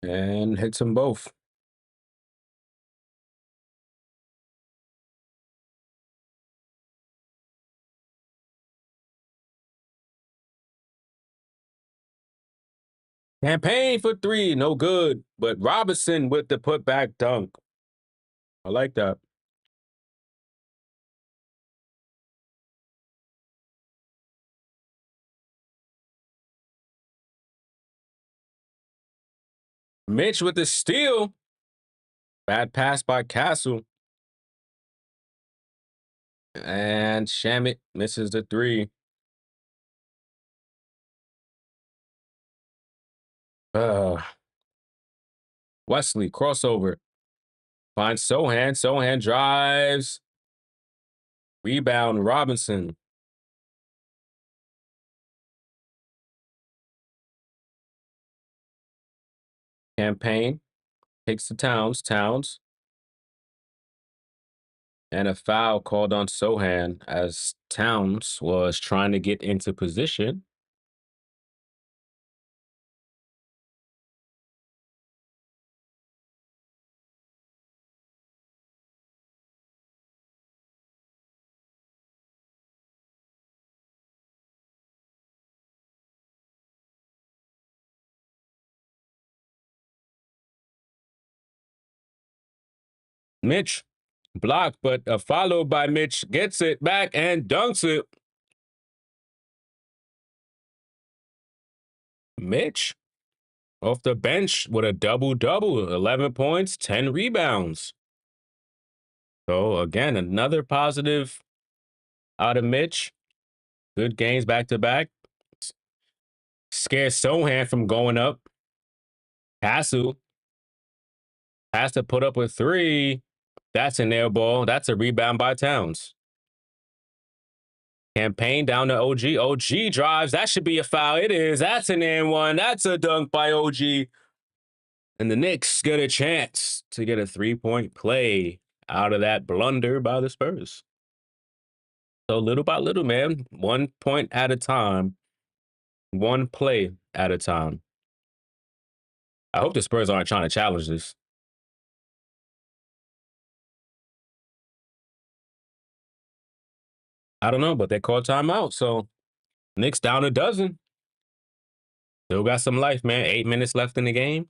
And hits them both. Campaign for three, no good. But Robinson with the putback dunk. I like that. Mitch with the steal. Bad pass by Castle. And Shamit misses the three. Wesley, crossover. Finds Sohan. Sohan drives. Rebound, Robinson. Campaign. Takes to Towns. Towns. And a foul called on Sohan as Towns was trying to get into position. Mitch blocked, but followed by Mitch gets it back and dunks it. Mitch off the bench with a double-double, 11 points, 10 rebounds. So again, another positive out of Mitch. Good games back-to-back. Scared Sohan from going up. Hasu has to put up a 3. That's an air ball. That's a rebound by Towns. Campaign down to OG. OG drives. That should be a foul. It is. That's an and one. That's a dunk by OG. And the Knicks get a chance to get a 3-point play out of that blunder by the Spurs. So little by little, man. 1 point at a time. 1 play at a time. I hope the Spurs aren't trying to challenge this. I don't know, but they called timeout. So Knicks down a dozen. Still got some life, man. 8 minutes left in the game.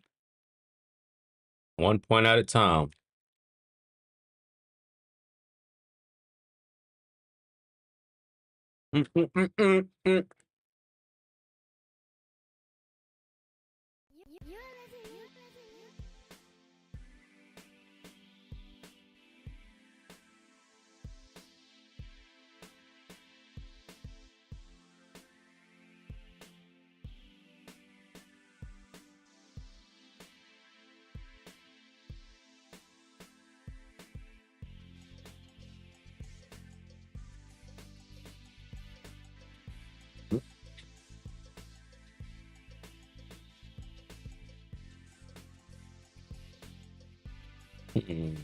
1 point at a time. Mm. Mm-mm.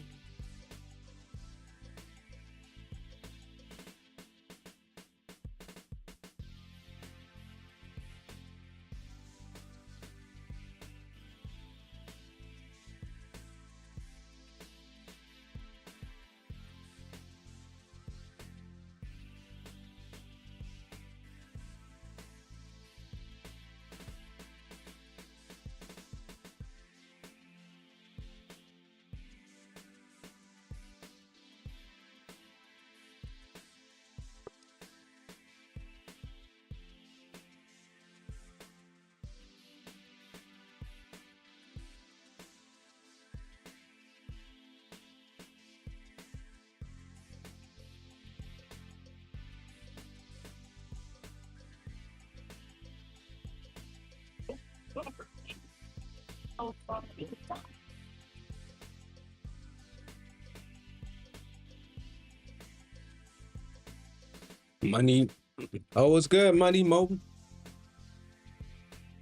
Money. Oh, it's good, Money Mo.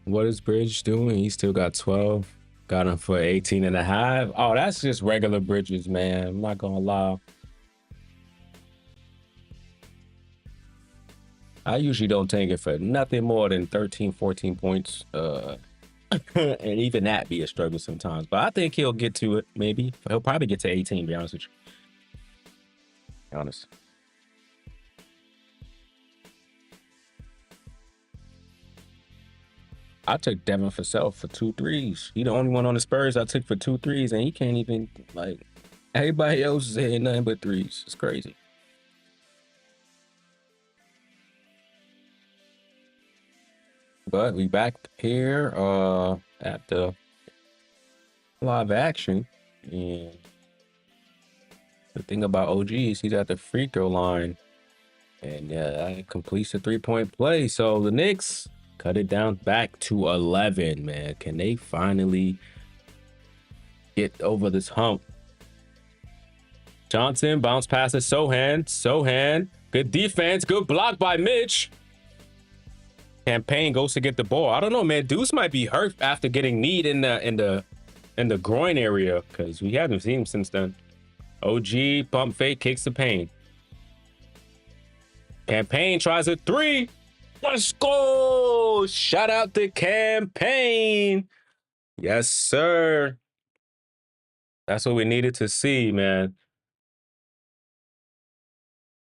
What is Bridge doing? He still got 12. Got him for 18 and a half. Oh, that's just regular Bridges, man. I'm not gonna lie. I usually don't take it for nothing more than 13, 14 points. And even that be a struggle sometimes. But I think he'll get to it, maybe. He'll probably get to 18, to be honest with you. Be honest. I took Devin Vassell for 2 threes. He the only one on the Spurs I took for 2 threes, and he can't even, like, everybody else is hitting nothing but threes. It's crazy. But we back here at the live action. And the thing about OG is he's at the free throw line. And that completes the 3-point play. So the Knicks cut it down back to 11, man. Can they finally get over this hump? Johnson bounce passes Sohan. Good defense. Good block by Mitch. Campaign goes to get the ball. I don't know, man. Deuce might be hurt after getting kneed in the groin area, because we haven't seen him since then. OG pump fake, kicks the paint. Campaign tries a 3. Let's go! Shout out to Campaign. Yes, sir. That's what we needed to see, man.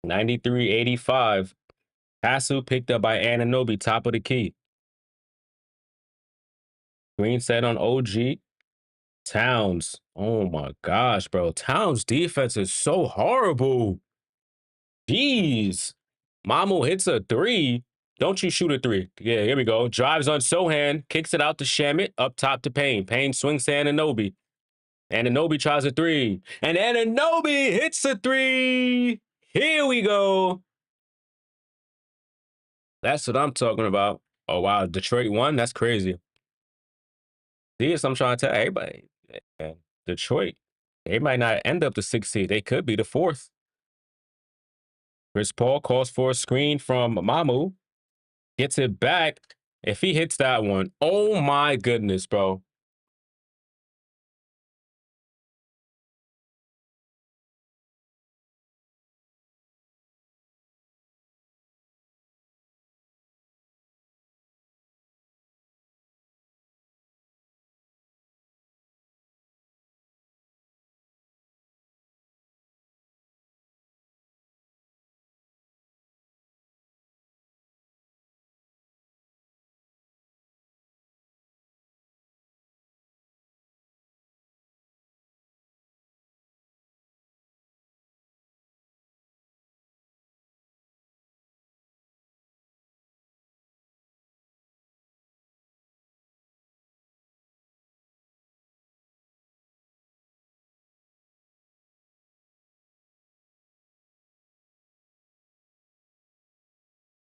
93-85. Hasu picked up by Anunoby, top of the key. Green set on OG. Towns. Oh my gosh, bro. Towns defense is so horrible. Jeez. Mamu hits a three. Don't you shoot a three. Yeah, here we go. Drives on Sohan, kicks it out to Shamit, up top to Payne. Payne swings to Anunoby. Anunoby tries a three. And Anunoby hits a three. Here we go. That's what I'm talking about. Oh, wow. Detroit won? That's crazy. This I'm trying to tell everybody. Man, Detroit, they might not end up the 6th seed. They could be the 4th. Chris Paul calls for a screen from Mamu. Gets it back. If he hits that one, oh my goodness, bro.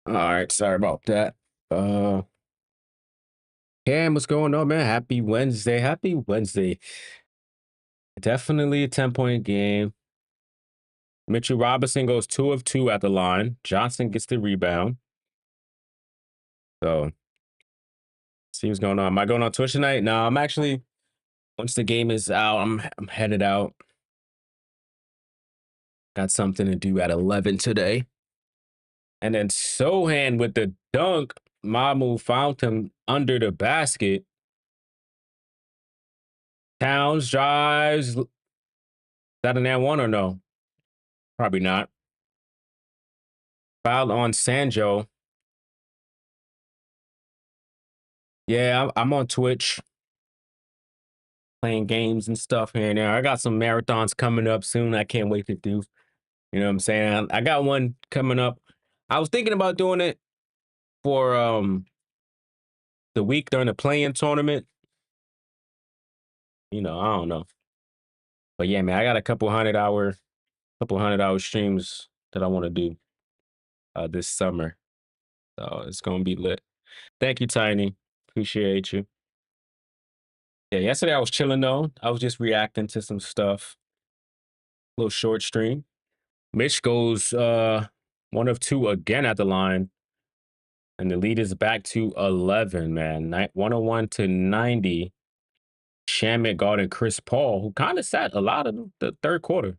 All right, sorry about that. Cam, what's going on, man? Happy Wednesday. Happy Wednesday. Definitely a 10-point game. Mitchell Robinson goes 2 of 2 at the line. Johnson gets the rebound. So, see what's going on. Am I going on Twitch tonight? No, I'm actually, once the game is out, I'm headed out. Got something to do at 11 today. And then Sohan with the dunk. Mamu found him under the basket. Towns drives. Is that an and one or no? Probably not. Foul on Sanjo. Yeah, I'm on Twitch playing games and stuff here and there. I got some marathons coming up soon. I can't wait to do. You know what I'm saying? I got one coming up. I was thinking about doing it for the week during the play-in tournament. You know, I don't know. But yeah, man, I got a couple hundred hour streams that I want to do this summer. So it's gonna be lit. Thank you, Tiny. Appreciate you. Yeah, yesterday I was chilling though. I was just reacting to some stuff. Little short stream. Mitch goes 1 of 2 again at the line. And the lead is back to 11, man. 101 to 90. Shamit guarding Chris Paul, who kind of sat a lot of the third quarter.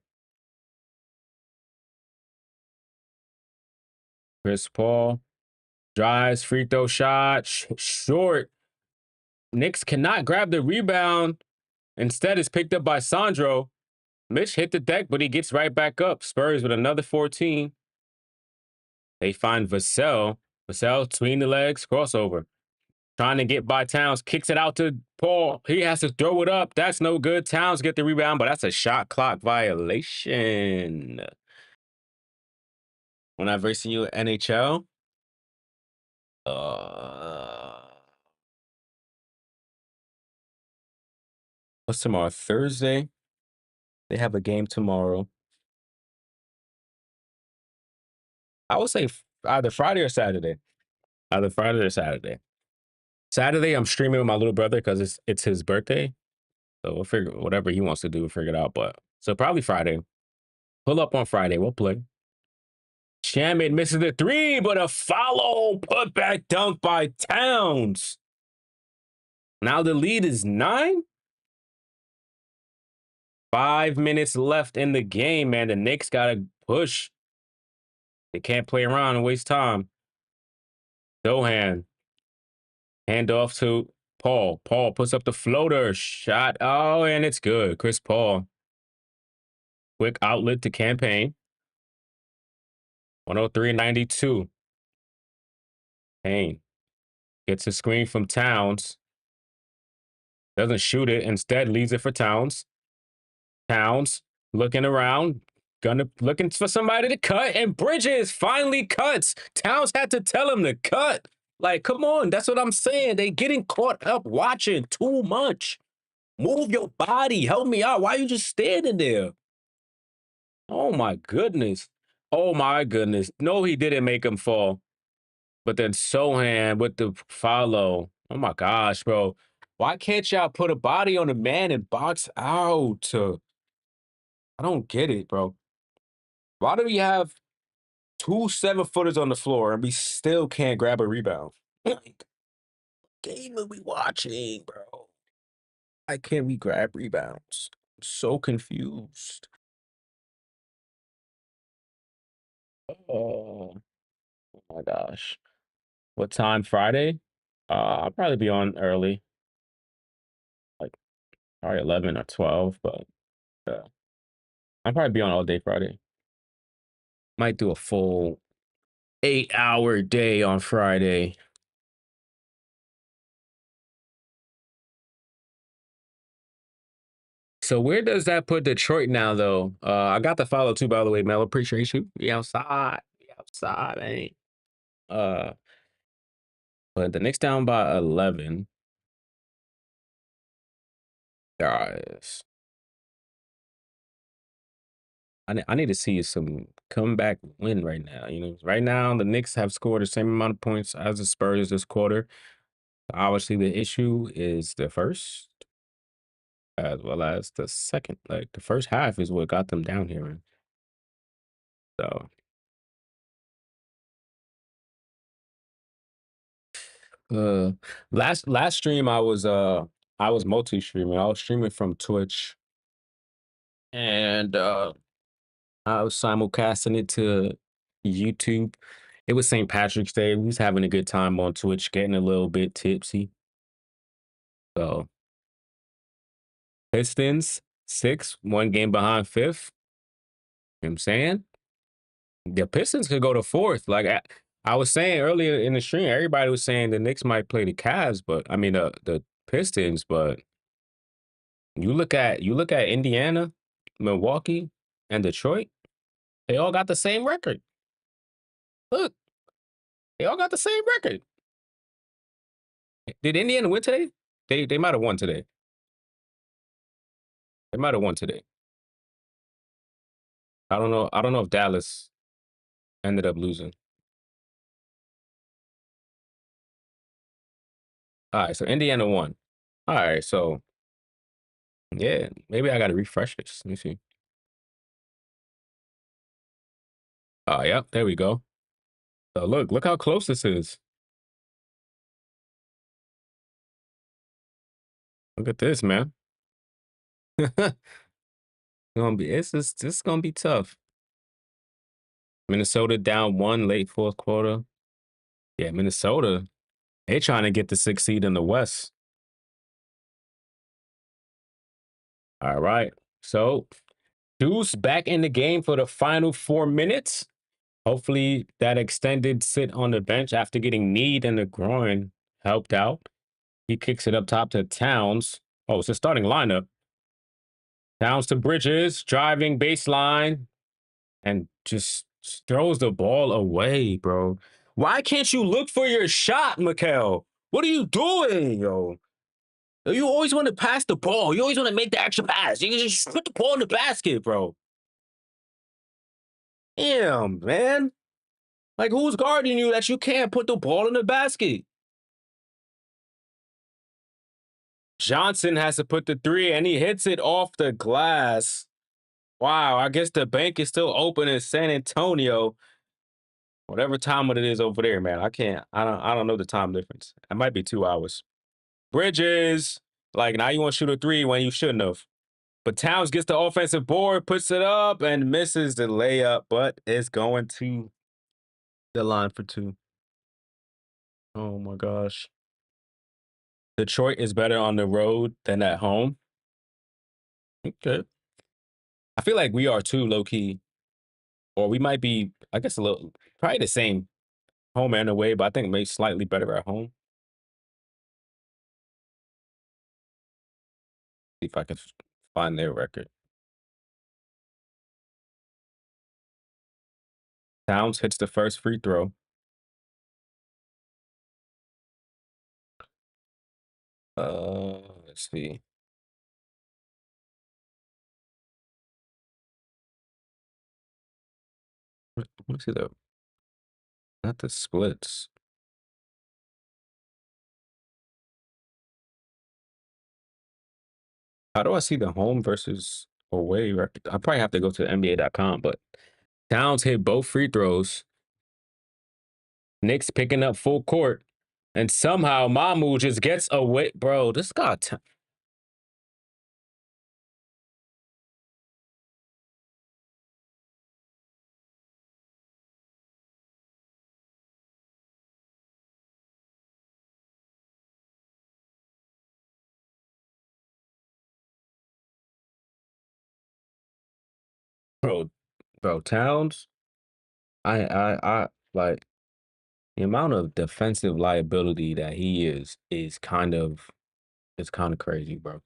Chris Paul drives, free throw shot, short. Knicks cannot grab the rebound. Instead, it's picked up by Sandro. Mitch hit the deck, but he gets right back up. Spurs with another 14. They find Vassell. Vassell between the legs, crossover. Trying to get by Towns, kicks it out to Paul. He has to throw it up. That's no good. Towns get the rebound, but that's a shot clock violation. When I've racing you at NHL, what's tomorrow? Thursday. They have a game tomorrow. I would say either Friday or Saturday. Either Friday or Saturday. Saturday, I'm streaming with my little brother because it's his birthday. So we'll figure whatever he wants to do, we'll figure it out. But so probably Friday. Pull up on Friday. We'll play. Shamit misses the three, but a follow putback dunk by Towns. Now the lead is 9. 5 minutes left in the game, man. The Knicks got to push. They can't play around and waste time. Dohan. Hand off to Paul. Paul puts up the floater. Shot. Oh, and it's good. Chris Paul. Quick outlet to Campaign. 103-92. Payne gets a screen from Towns. Doesn't shoot it. Instead, leaves it for Towns. Towns looking around, looking for somebody to cut, and Bridges finally cuts. Towns had to tell him to cut. Like, come on, that's what I'm saying. They getting caught up watching too much. Move your body. Help me out. Why are you just standing there? Oh my goodness. Oh my goodness. No, he didn't make him fall. But then Sohan with the follow. Oh my gosh, bro. Why can't y'all put a body on a man and box out? I don't get it, bro. Why do we have 2 7-footers on the floor and we still can't grab a rebound? Like, game are we watching, bro? Why can't we grab rebounds? I'm so confused. Oh my gosh. What time Friday? I'll probably be on early, like probably 11 or 12, but I'll probably be on all day Friday. Might do a full 8-hour day on Friday. So where does that put Detroit now, though? I got the follow too, by the way, Mel. Appreciate you. We outside. We outside, man. Uh, but the Knicks down by 11. Guys, I need to see some comeback win right now. You know, right now the Knicks have scored the same amount of points as the Spurs this quarter. Obviously, the issue is the first as well as the second. Like the first half is what got them down here. Man. So Uh, last stream I was multi-streaming. I was streaming from Twitch and I was simulcasting it to YouTube. It was St. Patrick's Day. We was having a good time on Twitch, getting a little bit tipsy. So Pistons 6, 1 game behind fifth. You know what I'm saying? The Pistons could go to fourth. Like I was saying earlier in the stream, everybody was saying the Knicks might play the Cavs, but I mean the Pistons, but you look at Indiana, Milwaukee, and Detroit. They all got the same record. Look, they all got the same record. Did Indiana win today? They might have won today. They might have won today. I don't know. I don't know if Dallas ended up losing. All right, so Indiana won. All right, so yeah, maybe I got to refresh this. Let me see. Oh, yeah, there we go. So look how close this is. Look at this, man. It's gonna be tough. Minnesota down 1 late fourth quarter. Yeah, Minnesota. They trying to get the 6th seed in the West. All right. So Deuce back in the game for the final 4 minutes. Hopefully that extended sit on the bench after getting kneed in the groin helped out. He kicks it up top to Towns. Oh, it's a starting lineup. Towns to Bridges, driving baseline, and just throws the ball away, bro. Why can't you look for your shot, Mikal? What are you doing, yo? You always want to pass the ball. You always want to make the extra pass. You just put the ball in the basket, bro. Damn, man. Like, who's guarding you that you can't put the ball in the basket? Johnson has to put the 3, and he hits it off the glass. Wow, I guess the bank is still open in San Antonio. Whatever time it is over there, man. I don't know the time difference. It might be 2 hours. Bridges. Like, now you want to shoot a 3 when you shouldn't have. But Towns gets the offensive board, puts it up, and misses the layup, but it's going to the line for 2. Oh my gosh. Detroit is better on the road than at home. Okay. I feel like we are too, low key. Or we might be, I guess, a little, probably the same home and away, but I think maybe slightly better at home. See if I can find their record. Towns hits the first free throw. Let's see. Let me see the not the splits. How do I see the home versus away record? I probably have to go to NBA.com, but Towns hit both free throws. Knicks picking up full court, and somehow Mamu just gets away. Bro, this guy. Bro, bro, Towns. I like the amount of defensive liability that he is kind of crazy, bro.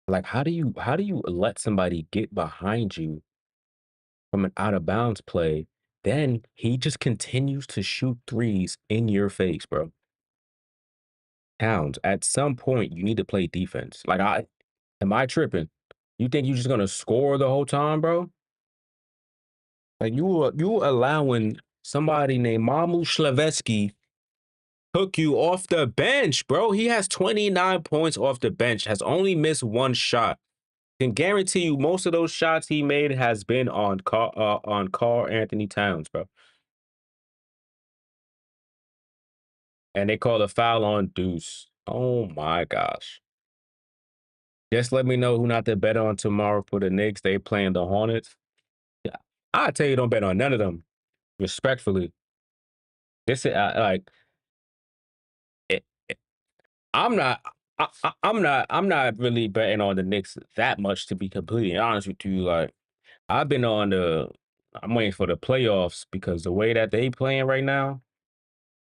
Like, how do you let somebody get behind you from an out of bounds play? Then he just continues to shoot threes in your face, bro. Towns, at some point you need to play defense. Like, am I tripping? You think you're just gonna score the whole time, bro? Like you allowing somebody named Mamu Slavetsky took you off the bench, bro. He has 29 points off the bench, has only missed one shot. Can guarantee you most of those shots he made has been on Carl Anthony Towns, bro. And they call a foul on Deuce. Oh my gosh. Just let me know who not to bet on tomorrow for the Knicks. They playing the Hornets. Yeah, I tell you, don't bet on none of them. Respectfully, this is like it, I'm not. I'm not really betting on the Knicks that much, to be completely honest with you. Like, I've been on the. I'm waiting for the playoffs because the way that they playing right now,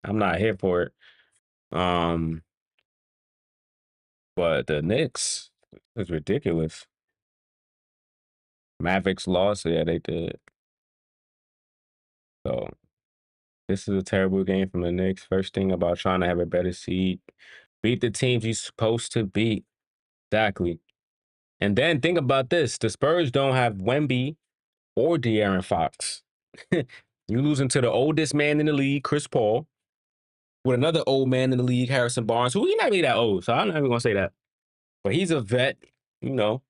I'm not here for it. Um, but the Knicks is ridiculous. Mavericks lost, yeah, they did. So this is a terrible game from the Knicks. First thing about trying to have a better seed, beat the teams you're supposed to beat. Exactly. And then think about this: the Spurs don't have Wemby or De'Aaron Fox. You losing to the oldest man in the league, Chris Paul, with another old man in the league, Harrison Barnes, who he not really that old, so I'm not even gonna say that. But he's a vet, you know.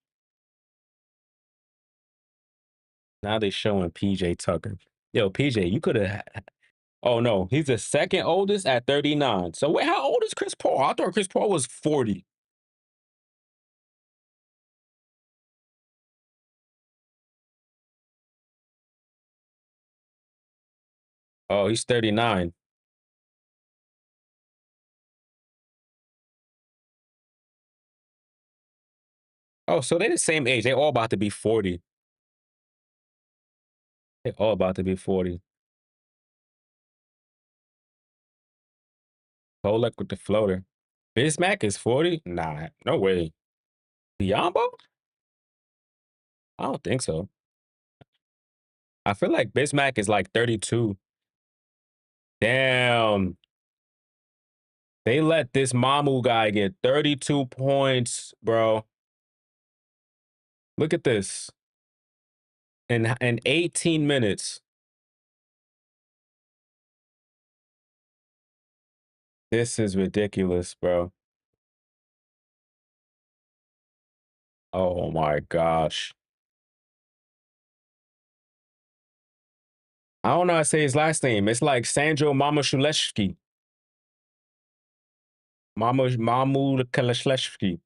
Now they showing PJ Tucker. Yo, PJ, you could have. Oh no, he's the second oldest at 39. So wait, how old is Chris Paul? I thought Chris Paul was 40. Oh, he's 39. Oh, so they the same age. They all about to be 40. They all about to be 40. Kolek with the floater. Bismack is 40? Nah, no way. Biombo? I don't think so. I feel like Bismack is like 32. Damn. They let this Mamu guy get 32 points, bro. Look at this. In 18 minutes. This is ridiculous, bro. Oh my gosh. I don't know how to say his last name. It's like Sandro Mamushuleshki. Mamu Kalashevsky.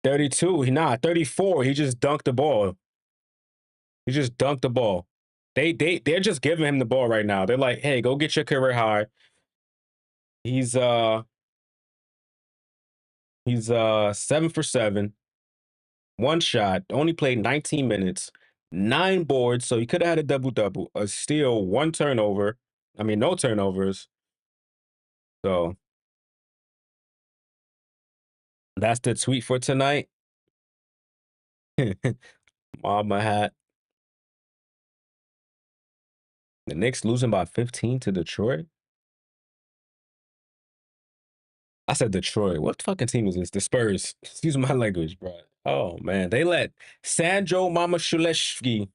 32. He not 34. He just dunked the ball. He just dunked the ball. They're just giving him the ball right now. They're like, hey, go get your career high. He's 7 for 7. One shot, only played 19 minutes, 9 boards, so he could have had a double-double, a steal, 1 turnover. I mean, no turnovers. So That's the tweet for tonight. Mama hat. The Knicks losing by 15 to Detroit. I said Detroit. What fucking team is this? The Spurs. Excuse my language, bro. Oh man, they let Sandro Mamashuleshki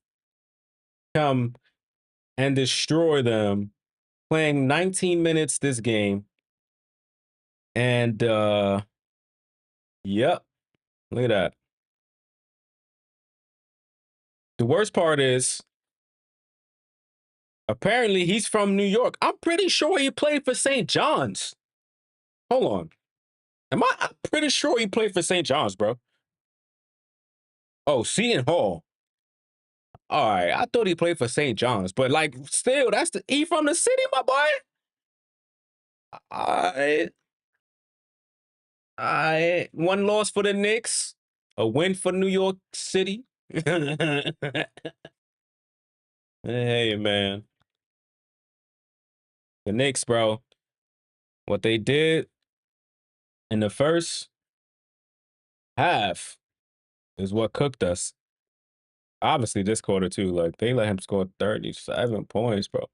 come and destroy them, playing 19 minutes this game. And yep, look at that. The worst part is apparently he's from New York. I'm pretty sure he played for St. John's. Hold on. I'm pretty sure he played for St. John's, bro. Oh, Seton Hall. All right, I thought he played for St. John's, but like, still, he from the city, my boy. I one loss for the Knicks, a win for New York City. Hey man, the Knicks, bro. What they did in the first half is what cooked us. Obviously, this quarter too. Like they let him score 37 points, bro.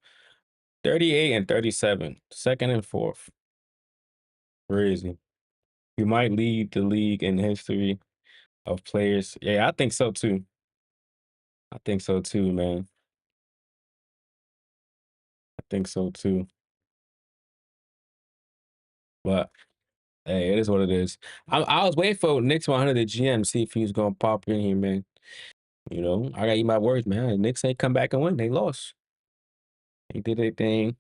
38 and 37, second and fourth. Crazy. You might lead the league in history of players. Yeah, I think so too. I think so too, man. I think so too. But hey, it is what it is. I was waiting for Knicks 100 the GM see if he was gonna pop in here, man. You know, I gotta eat my words, man. The Knicks ain't come back and win. They lost. They did their thing.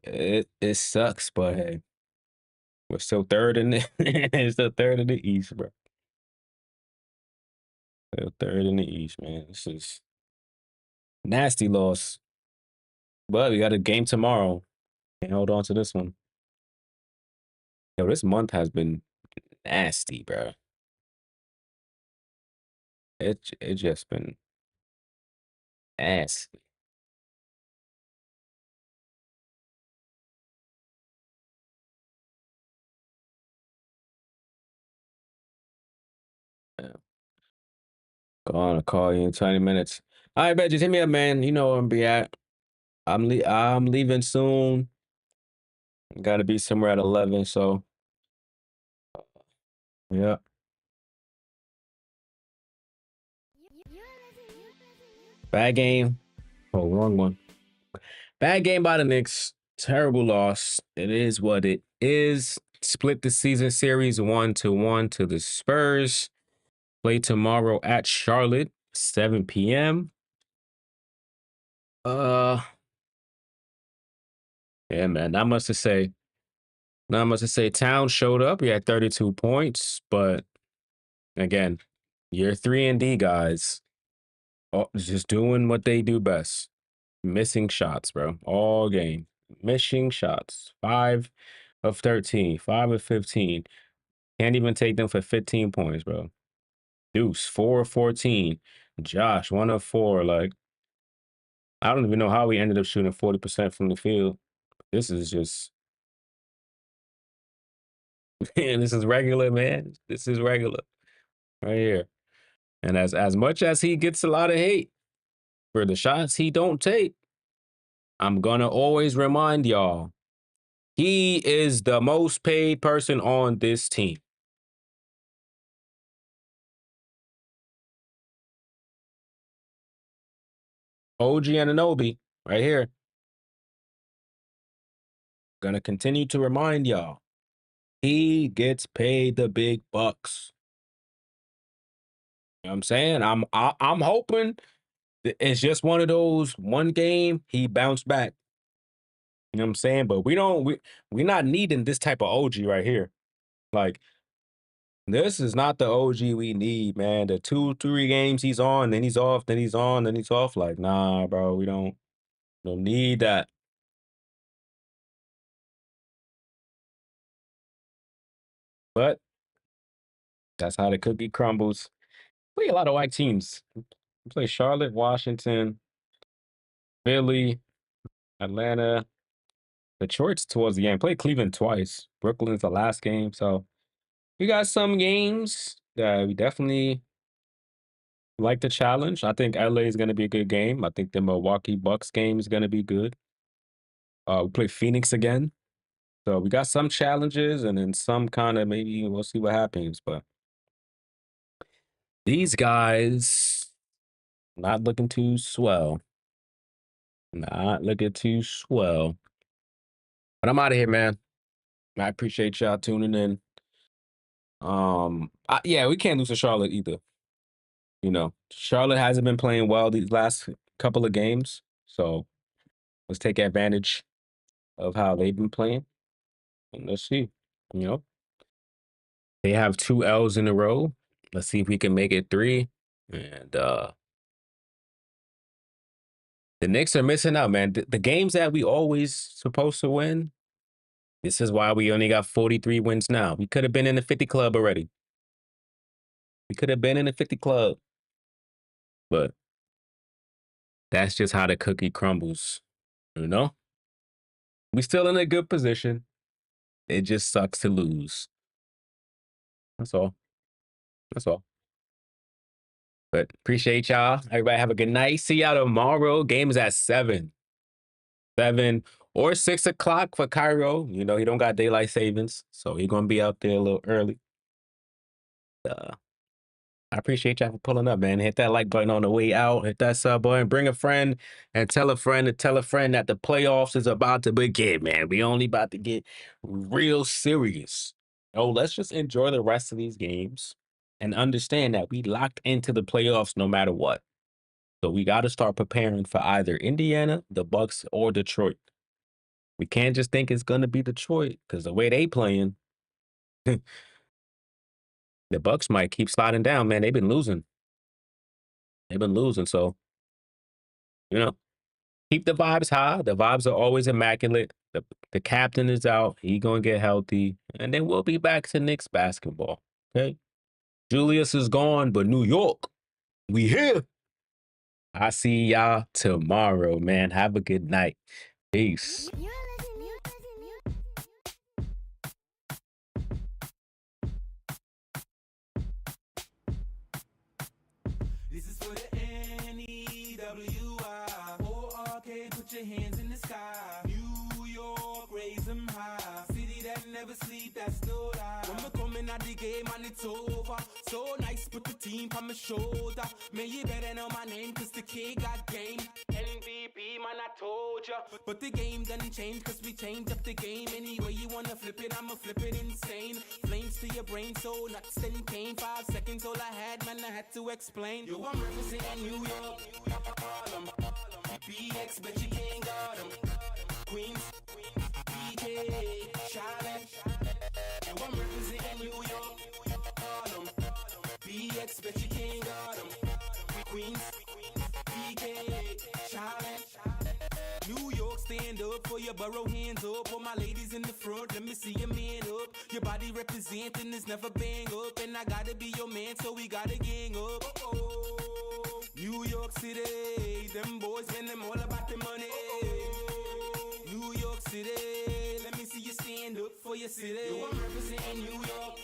It sucks, but hey, we're still third in the it's still third in the East, bro. Still third in the East, man. This is nasty loss. But we got a game tomorrow. And hold on to this one. Yo, this month has been nasty, bro. It just been nasty. Yeah. Gonna call you in 20 minutes. All right, bet. Just hit me up, man. You know where I'm be at. I'm leaving soon. Got to be somewhere at 11. So yeah. Bad game. Oh, wrong one. Bad game by the Knicks. Terrible loss. It is what it is. Split the season series 1-1 to the Spurs. Play tomorrow at Charlotte, 7 p.m. Yeah, man. Not much to say. Not much to say. Town showed up. He had 32 points, but again, year 3 and D guys, just doing what they do best. Missing shots, bro. All game. Missing shots. 5 of 13, 5 of 15. Can't even take them for 15 points, bro. Deuce, 4 of 14. Josh, 1 of 4. Like, I don't even know how we ended up shooting 40% from the field. This is just, man, this is regular, man. This is regular right here. And as much as he gets a lot of hate for the shots he don't take, I'm gonna always remind y'all, he is the most paid person on this team. OG Anunoby, right here. Gonna continue to remind y'all, he gets paid the big bucks. You know what I'm saying? I'm hoping it's just one of those one game he bounced back. You know what I'm saying? But we're not needing this type of OG right here. Like, this is not the OG we need, man. The 2-3 games he's on, then he's off, then he's on, then he's off. Like, nah, bro, we don't need that. But that's how the cookie crumbles. We a lot of white teams. We play Charlotte, Washington, Philly, Atlanta, Detroit's towards the end. Played Cleveland twice. Brooklyn's the last game. So we got some games that we definitely like the challenge. I think LA is going to be a good game. I think the Milwaukee Bucks game is going to be good. We play Phoenix again. So we got some challenges and then some kind of maybe we'll see what happens. But these guys not looking too swell. Not looking too swell. But I'm out of here, man. I appreciate y'all tuning in. Yeah, we can't lose to Charlotte either. You know, Charlotte hasn't been playing well these last couple of games. So let's take advantage of how they've been playing. And let's see. You know, they have 2 L's in a row. Let's see if we can make it 3. And the Knicks are missing out, man. The games that we always supposed to win, this is why we only got 43 wins now. We could have been in the 50 club already. We could have been in the 50 club. But that's just how the cookie crumbles, you know? We still in a good position. It just sucks to lose. That's all. That's all. But appreciate y'all. Everybody have a good night. See y'all tomorrow. Game is at 7 or 6 o'clock for Cairo. You know, he don't got daylight savings, so he gonna be out there a little early. I appreciate y'all for pulling up, man. Hit that like button on the way out. Hit that sub button. Bring a friend and tell a friend to tell a friend that the playoffs is about to begin, man. We only about to get real serious. Oh, let's just enjoy the rest of these games and understand that we locked into the playoffs no matter what. So we got to start preparing for either Indiana, the Bucks, or Detroit. We can't just think it's gonna be Detroit because the way they playing, the Bucks might keep sliding down, man. They've been losing. So you know, keep the vibes high. The vibes are always immaculate. The captain is out. He gonna get healthy, and then we'll be back to Knicks basketball. Okay, Julius is gone, but New York, we here. I see y'all tomorrow, man. Have a good night. Peace. This is for the NEWI. O-R-K, put your hands in the sky. New York, raise them high. City that never sleep, that's no lie. When we're coming out the game and it's over. So nice, put the team on my shoulder. Man, you better know my name, cause the kid got game. MVP, man, I told ya. But the game done change, cause we changed up the game. Anyway, you wanna flip it, I'ma flip it insane. Flames to your brain, so nuts and came. 5 seconds, all I had, man, I had to explain. Yo, I'm representing New York, Harlem, BX, but you can't guard 'em. Queens, BK, Charlotte. Yo, I'm representing New York, Harlem, BX, but you can't guard 'em. Queens, BK, Charlotte. New York, stand up for your borough, hands up. All my ladies in the front, let me see your man up. Your body representing is never bang up. And I gotta be your man, so we gotta gang up. Oh, New York City, them boys, man, them all about the money. New York City, let me see you stand up for your city. Yo, I'm representing New York,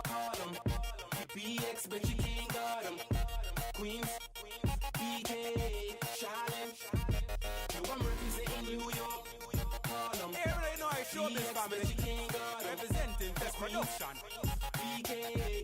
Harlem, BX, but you can't guard 'em. Queens, BK, Charlotte. Yo, I'm representing New York, Harlem. Hey, everybody know I show this family. Representing Best Production. BK,